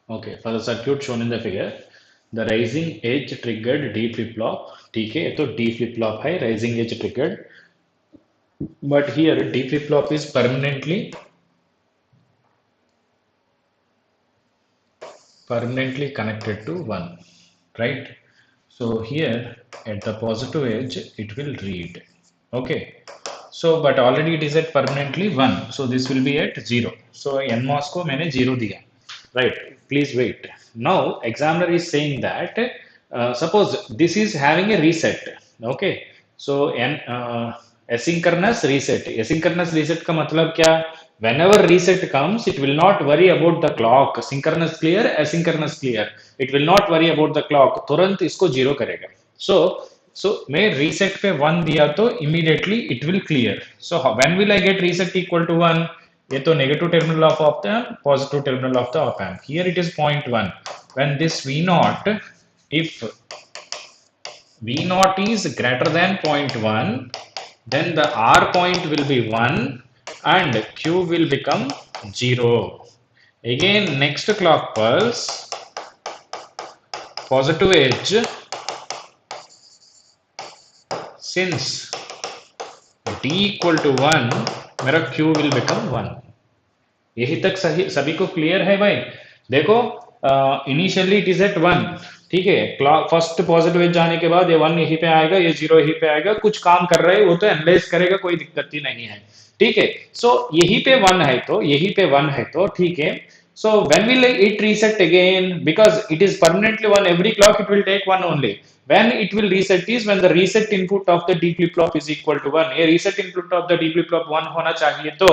Okay, for the circuit shown in the figure, the rising edge triggered D flip flop, ठीक है? तो D flip flop है, rising edge triggered, but here D flip flop is permanently connected to 1, right? So here at the positive edge it will read, okay? So but already it is at permanently 1, so this will be at 0. So NMOS को मैंने 0 दिया, right? Please wait. Now examiner is saying that suppose this is having a reset, okay? So asynchronous reset का मतलब क्या? Whenever reset comes, it will not worry about the clock. Synchronous clear, asynchronous clear. It will not worry about the clock. तुरंत इसको 0 करेगा. So मैं reset पे 1 दिया तो immediately it will clear. So when will I get reset equal to 1? ये तो negative terminal of op amp, positive terminal of the op amp. Here it is 0.1. When this V naught, if V naught is greater than 0.1, then the R point will be 1 and Q will become 0. Again, next clock pulse, positive edge, since D equal to 1, मेरा Q will become 1. यही तक सही सभी को clear है भाई? देखो initially it is eight 1, ठीक है? क्लॉक फर्स्ट पॉजिटिव एज जाने के बाद ये 1 यहीं पे आएगा, ये 0 यहीं पे आएगा, कुछ काम कर रहे हैं वो तो एनालाइज करेगा, कोई दिक्कत ही नहीं है, ठीक है? सो यहीं पे 1 है तो यहीं पे 1 है तो ठीक है. So when will it reset again? Because it is permanently 1, every clock it will take 1 only. When it will reset is when the reset input of the D flip flop is equal to 1. ये reset input of the D flip flop 1 होना चाहिए तो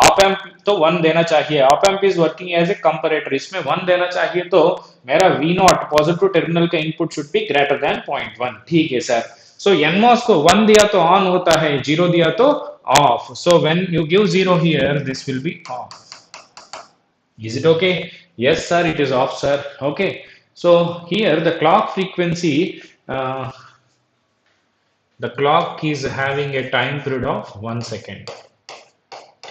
op amp तो 1 देना चाहिए. Op amp is working as a comparator. इसमें 1 देना चाहिए तो मेरा V naught पॉजिटिव टर्मिनल का input should be greater than 0.1. ठीक है सर. So NMOS को 1 दिया तो ऑन होता है, 0 दिया तो of. So when you give 0 here, this will be off. Is it okay? Yes, sir, it is off, sir. Okay. So here the clock frequency, the clock is having a time period of 1 second.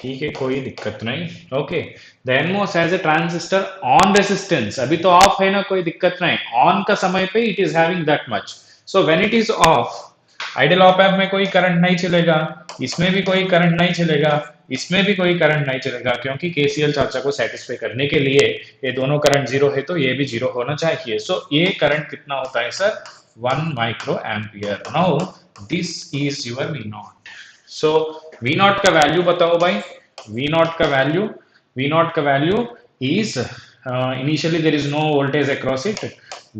ठीक है, कोई दिक्कत नहीं. Okay. The NMOS has a transistor on resistance, अभी तो of है ना, कोई दिक्कत नहीं. ऑन का समय पे it is having that much. So when it is of, ideal op amp में कोई करंट नहीं चलेगा, इसमें भी कोई करंट नहीं चलेगा, इसमें भी कोई करंट नहीं चलेगा, क्योंकि केसीएल चार्जा को सेटिस्फाई करने के लिए ये दोनों करंट जीरो है तो ये भी जीरो होना चाहिए. सो ये करंट कितना होता है sir? 1 micro ampere. Now this is your V naught. So V naught का वैल्यू बताओ भाई. वी नॉट का value is initially there is no voltage across it,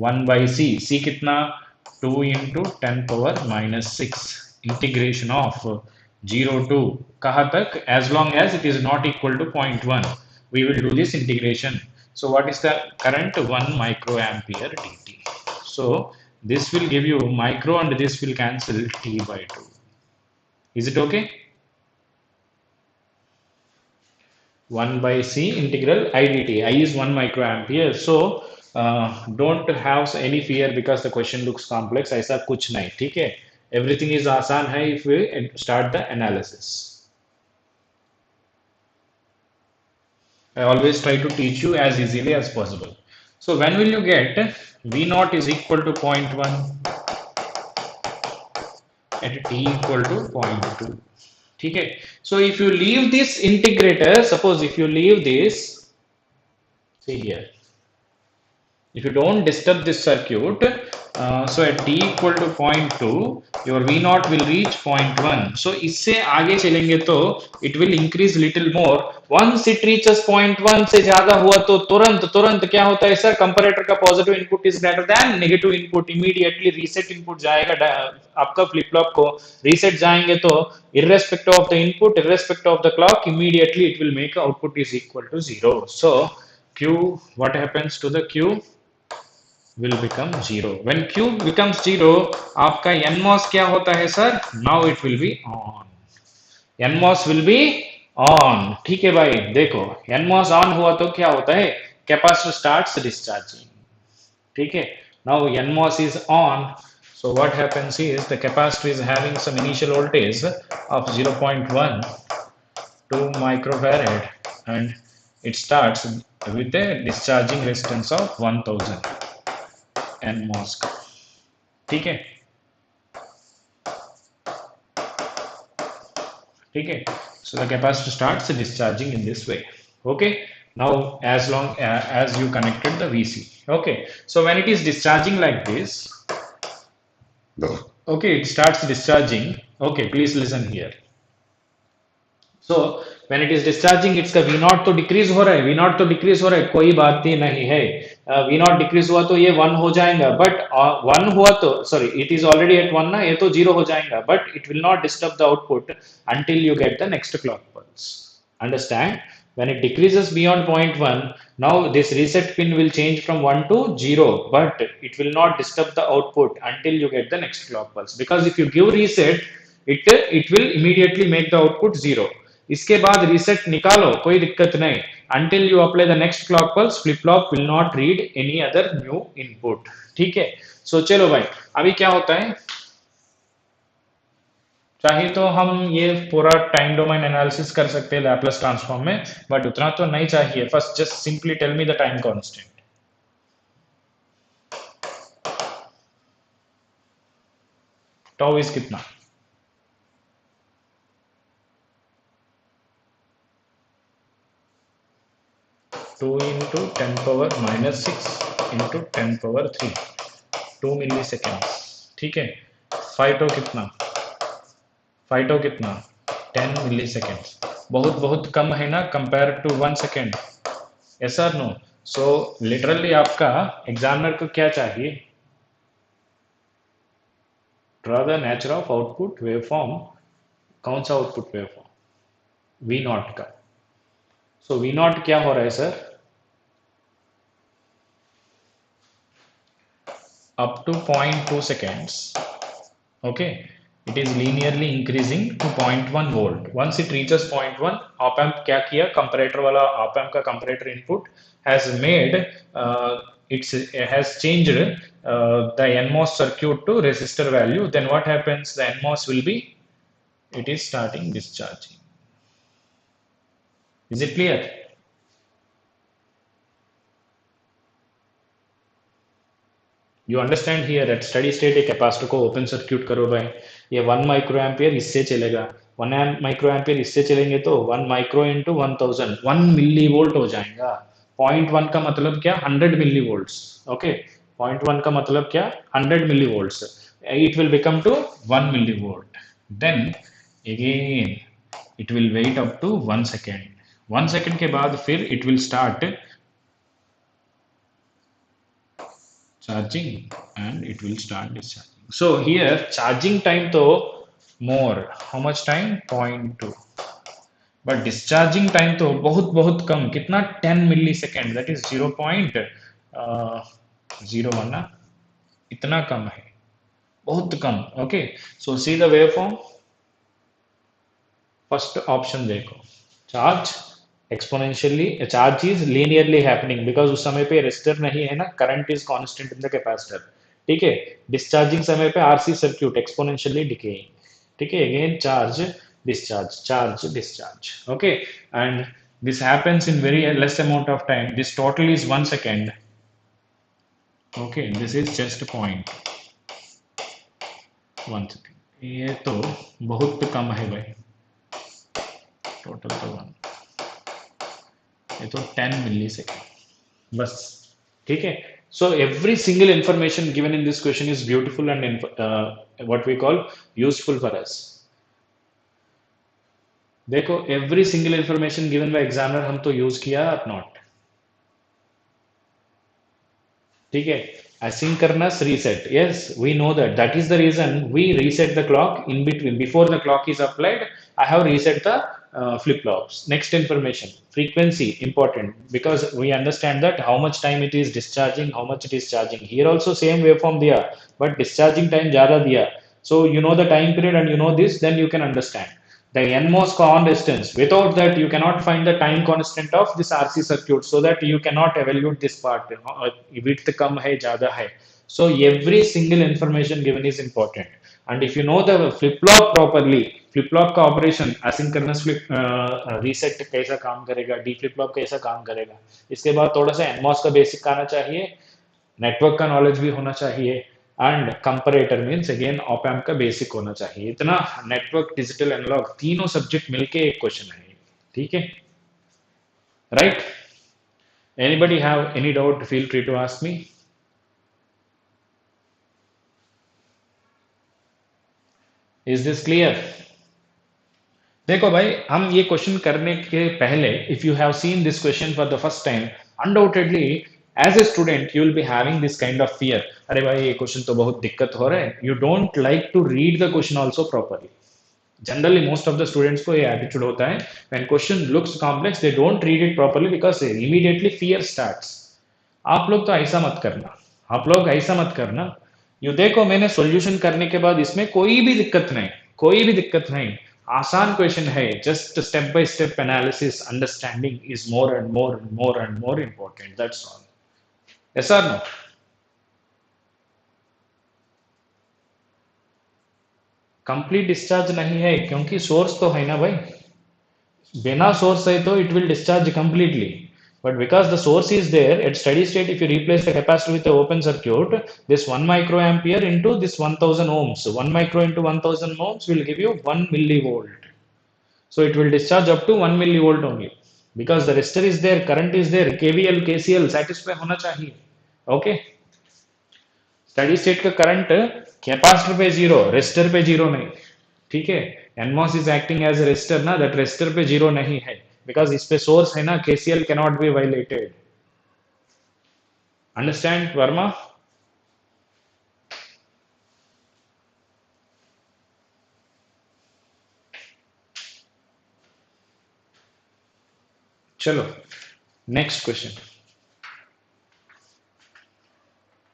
1 by C. C कितना? 2 into 10 power minus 6 integration of 0 to कहाँ तक? As long as it is not equal to 0.1, we will do this integration. So what is the current? 1 microampere dt. So this will give you micro and this will cancel t by 2. Is it okay? 1 by c integral I dt. I is 1 microampere. So don't have any fear because the question looks complex, ऐसा कुछ नहीं, ठीक है, everything is आसान है if we start the analysis. I always try to teach you as easily as possible. So when will you get V naught is equal to zero point 0.1 at t equal to zero point 0.2. Okay. So if you leave this integrator, suppose if you leave this, see here, if you don't disturb this circuit, so at t equal to zero point 0.2, your V naught will reach zero point 0.1. So इससे आगे चलेंगे तो it will increase little more. Once it reaches 0.1 से ज्यादा हुआ तो तुरंत तुरंत क्या होता है सर, कंपैरेटर का positive input is greater than negative input, immediately reset input जाएगा आपका फ्लिप फ्लॉप को, रीसेट जाएंगे तो irrespective of the input, irrespective of the clock, immediately it will make output is equal to 0. So Q, what happens to the Q? Will become 0. When Q becomes 0, आपका NMOS क्या होता है sir? Now it will be on. NMOS will be on. ठीक है भाई, देखो NMOS on हुआ तो क्या होता है? Capacitor starts discharging. ठीक है? Now NMOS is on. So what happens is the capacitor is having some initial voltage of 0.1 2 microfarad and it starts with a discharging resistance of 1000 NMOS. ठीक है, ठीक है. So the capacitor starts discharging in this way. Okay, now as long as you connected the VC. Okay, so when it is discharging like this, okay, it starts discharging. Okay, please listen here. So when it is discharging, its का V naught तो decrease हो रहा है, V naught तो decrease हो रहा है, कोई बात ही नहीं है. V naught decrease हुआ तो ये 1 हो जाएगा, but 1 हुआ तो sorry, it is already at 1 ना, ये तो 0 हो जाएगा, but it will not disturb the output until you get the next clock pulse. Understand? When it decreases beyond 0.1, now this reset pin will change from 1 to 0, but it will not disturb the output until you get the next clock pulse. Because if you give reset, it will immediately make the output 0. इसके बाद reset निकालो, कोई दिक्कत नहीं, until you apply the next clock pulse, flip flop will not read any other new input. ठीक है. So चलो भाई, अभी क्या होता है, चाहिए तो हम ये पूरा टाइम डोमेन एनालिसिस कर सकते हैं लैपलेस ट्रांसफॉर्म में, बट उतना तो नहीं चाहिए. First just simply tell me the time constant. Tau is कितना? 2 into 10 power minus 6 into 10 power 3, 2 मिली सेकेंड्स. ठीक है. फाइटो कितना? फाइटो कितना? 10 मिली सेकेंड्स. बहुत बहुत कम है ना कंपेयर टू 1 सेकेंड. यस और नो? सो लिटरली आपका एग्जामिनर को क्या चाहिए? Draw the nature of output waveform. कौन सा आउटपुट वेवफॉर्म? वी नॉट का. सो वी नॉट क्या हो रहा है sir? Up to 0.2 seconds, okay, it is linearly increasing to 0.1 volt. Once it reaches 0.1, op amp क्या किया, comparator वाला op amp का comparator input has made it has changed the NMOS circuit to resistor value. Then what happens? The NMOS will be, it is starting discharging. Is it clear? You understand here eight steady state एक capacitor को open circuit करो भाई, ये 1 micro ampere इससे चलेगा, 1 micro ampere इससे चलेंगे तो 1 माइक्रो इंटू 1000 1 मिली वोल्ट हो जाएगा. 0.1 का मतलब क्या? 100 मिली वोल्ट्स. ओके, 0.1 का मतलब क्या? 100 milli volts. It will become to 1 milli volt. Then again it will wait up to 1 second. 1 second के बाद फिर it will start charging and it will start discharging. So here charging time to more, how much time? 0.2, but discharging time तो बहुत बहुत कम, कितना? 10 millisecond, that is 0.01 ना, इतना कम है, बहुत कम. Okay, so see the waveform. First option देखो, charge exponentially charge is linearly happening because उस समय पे रेजिस्टर नहीं है ना, current is constant in the capacitor, ठीक है। डिस्चार्जिंग समय पे आरसी सर्क्यूट एक्सपोनेंशियली डिकेइंग, ठीक है। Again charge discharge, okay. And this happens in very less amount of time. This total is 1 second, okay, this is just a point 1 second, ये तो बहुत कम है भाई, टोटल तो वन, ये तो 10 मिली सेकेंड बस, ठीक है। So every single information given in this question is beautiful and what we call useful for us. देखो every single information given by examiner हम तो यूज किया नॉट, ठीक है। asynchronous reset, yes we know that, that is the reason we reset the clock in between, before the clock is applied I have reset the flip flops. Next information, frequency important, because we understand that how much time it is discharging, how much it is charging. Here also same waveform diya, but discharging time zyada diya, so you know the time period and you know this, then you can understand the nMOS constant. Without that, you cannot find the time constant of this RC circuit, so that you cannot evaluate this part. Width kam hai, jada hai. So every single information given is important. And if you know the flip flop properly, flip flop का operation, asynchronous flip reset कैसा काम करेगा, D flip flop कैसा काम करेगा, इसके बाद थोड़ा सा nMOS का बेसिक आना चाहिए, नेटवर्क का नॉलेज भी होना चाहिए, and comparator means again op amp का बेसिक होना चाहिए। इतना नेटवर्क डिजिटल एनालॉग तीनों सब्जेक्ट मिलके एक क्वेश्चन है, ठीक है, right. Anybody have any doubt, feel free to ask me. Is this clear? देखो भाई, हम ये क्वेश्चन करने के पहले if you have seen this question for the first time, undoubtedly as a student you will be having this kind of fear, अरे भाई ये क्वेश्चन तो बहुत दिक्कत हो रहा है, you don't like to read the question also properly. Generally most of the students को ये एटीट्यूड होता है, when question looks complex they don't read it properly because immediately fear starts. आप लोग तो ऐसा मत करना, आप लोग ऐसा मत करना। यू देखो मैंने सॉल्यूशन करने के बाद इसमें कोई भी दिक्कत नहीं, कोई भी दिक्कत नहीं, आसान क्वेश्चन है, just step by step analysis understanding is more and more and more and more important, that's all. Yes और नो? कंप्लीट डिस्चार्ज नहीं है क्योंकि सोर्स तो है ना भाई, बिना सोर्स है तो it will discharge completely, but because the source is there at steady state, if you replace the capacitor with the open circuit, this 1 microampere into this 1000 ohms, 1 micro into 1000 ohms will give you 1 millivolt, so it will discharge up to 1 millivolt only, because the resistor is there, current is there, kvl kcl satisfy hona chahiye, okay। Steady state का current capacitor पे zero, resistor पे zero नहीं, ठीक है। NMOS is acting as a resistor ना, that resistor पे zero नहीं है बिकॉज इस पे सोर्स है ना, KCL can not be violated, understand Verma? चलो नेक्स्ट क्वेश्चन।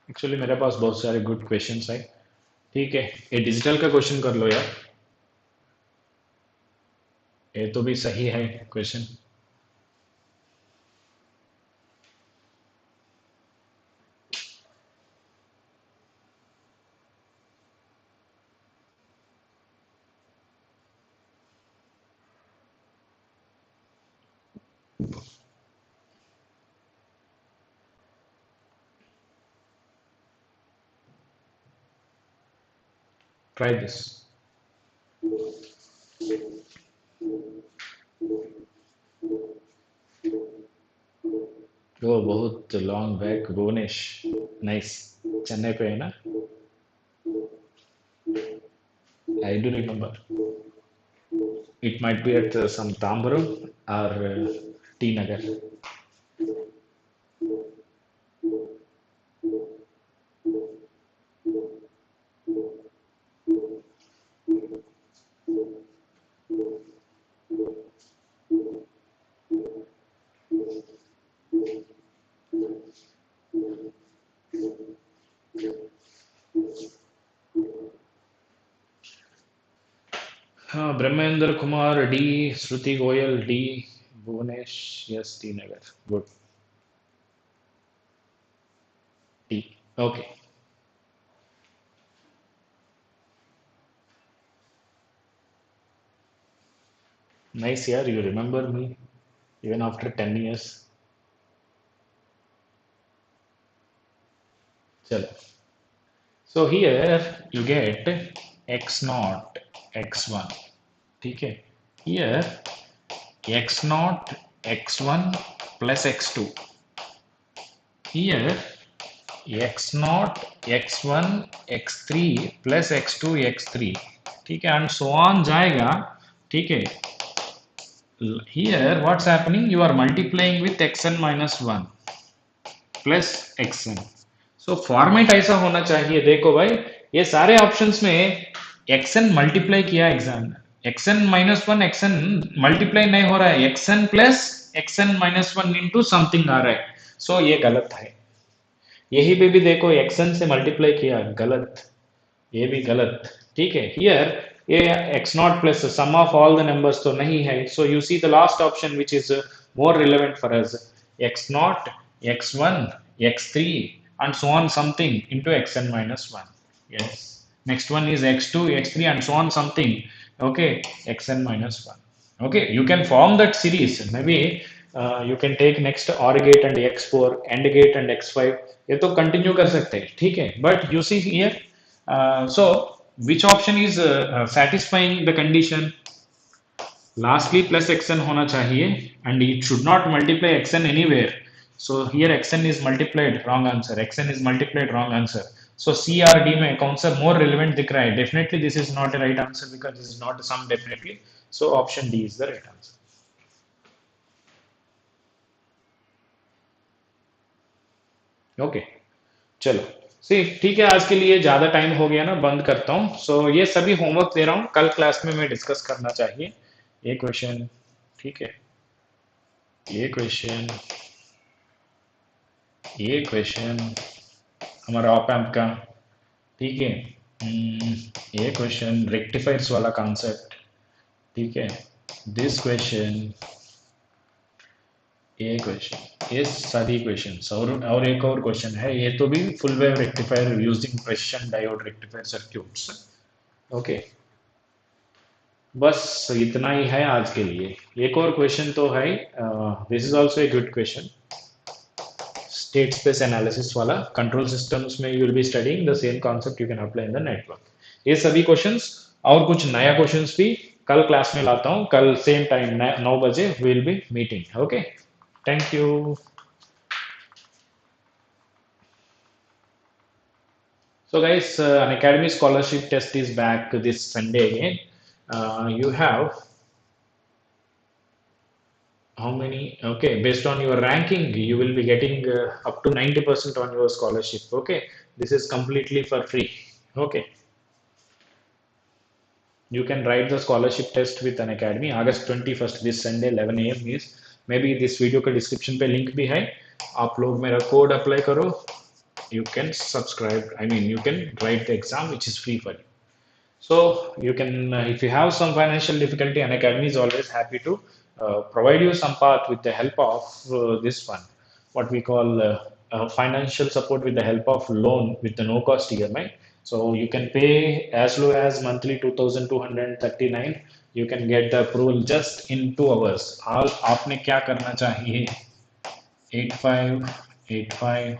एक्चुअली मेरे पास बहुत सारे गुड क्वेश्चंस है, ठीक है। ये डिजिटल का क्वेश्चन कर लो यार, ये तो भी सही है क्वेश्चन। Try this. वो बहुत long back, Bhuvnesh, nice, Chennai पे है ना, I do remember, it might be at some Tambaram or T Nagar. हाँ, Brahmendra Kumar D, Shruti Goyal D, Bhuvanesh, yes T Nagar, good, T, okay, nice यार, you remember me even after 10 years. चलो, so here you get x naught x1, ठीक है, here x naught x1 plus x2, here x naught x1 x3 plus x2 x3, ठीक है, and so on जाएगा, ठीक है, here what's happening, you are multiplying with xn minus 1 plus x n, so format ऐसा होना चाहिए, देखो भाई ये सारे ऑप्शंस में एक्सएन मल्टीप्लाई किया एग्जाम में, x n minus one, x n multiply नहीं हो रहा है, x n plus x n minus one into something आ रहा है, सो ये गलत है, यही पे भी देखो एक्सएन से मल्टीप्लाई किया, गलत, ये भी गलत, ठीक है, हियर ये x naught plus sum of all the numbers तो नहीं है, so you see the last option which is more relevant for us, x naught x1 x3 and so on something into xn minus 1, yes, next one is x2 x3 and so on something, okay, xn minus 1, okay, you can form that series, maybe you can take next or gate and x4 and gate and x5, ये तो continue कर सकते हैं, ठीक है, but you see here, so which option is satisfying the condition, lastly plus xn होना चाहिए and it should not multiply xn anywhere, so here xn is multiplied, wrong answer, xn is multiplied, wrong answer, so c or d में कौन सा more relevant दिख रहा है, definitely this is not a right answer because this is not a sum definitely, so option d is the right answer. Okay, चलो, सी ठीक है, आज के लिए ज़्यादा टाइम हो गया ना, बंद करता हूँ, सो ये सभी होमवर्क दे रहा हूँ, कल क्लास में मैं डिस्कस करना चाहिए, ये क्वेश्चन, ठीक है, ये क्वेश्चन, ये क्वेश्चन हमारा ऑप एम्प का, ठीक है, ये क्वेश्चन रेक्टिफायर्स वाला कॉन्सेप्ट, ठीक है, दिस क्वेश्चन, ये क्वेश्चन, ये सारी क्वेश्चन, और एक और क्वेश्चन है, ये तो भी full wave rectifier using precision diode rectifier circuits, okay, बस इतना ही है आज के लिए, एक और क्वेश्चन तो है, this is also a good question, state space analysis वाला, कंट्रोल सिस्टम्स में you will B studying the same concept you can apply in the network, ये सभी क्वेश्चंस और कुछ नया क्वेश्चंस भी कल क्लास में लाता हूँ, कल सेम टाइम 9 बजे we will be meeting, okay, thank you. So guys, an academy scholarship test is back this Sunday again. You have how many? Okay, based on your ranking, you will be getting up to 90% on your scholarship. Okay, this is completely for free. Okay, you can write the scholarship test with an academy. August 21st, this Sunday 11 a.m. is, maybe this video का description पे link भी है, आप लोग मेरा code apply करो, you can subscribe, I mean you can write the exam which is free for you. So you can, if you have some financial difficulty, an academy is always happy to provide you some path with the help of this one, what we call financial support with the help of loan with the no cost EMI. So you can pay as low as monthly 2,239. You can get the approval just in 2 hours. all आपने क्या करना चाहिए, 8585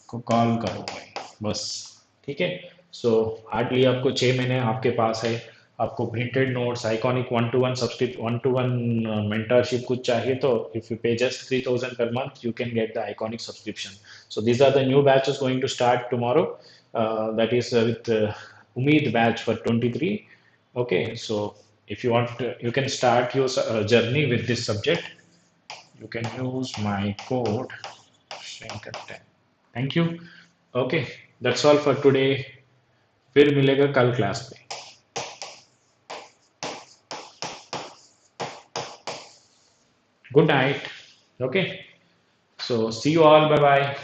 को call करो भाई, बस, ठीक है, सो हार्डली आपको 6 महीने आपके पास है, आपको printed notes, iconic one two one mentorship कुछ चाहिए तो इफ यू पे just 3,000 per month you can get the iconic subscription. So these are the new batches going to start tomorrow, that is with Ummeed batch for 23. Okay, so if you want to, you can start your journey with this subject, you can use my code Shankar10. Thank you, okay, that's all for today, फिर मिलेगा कल class पे, good night, okay, so see you all, bye bye.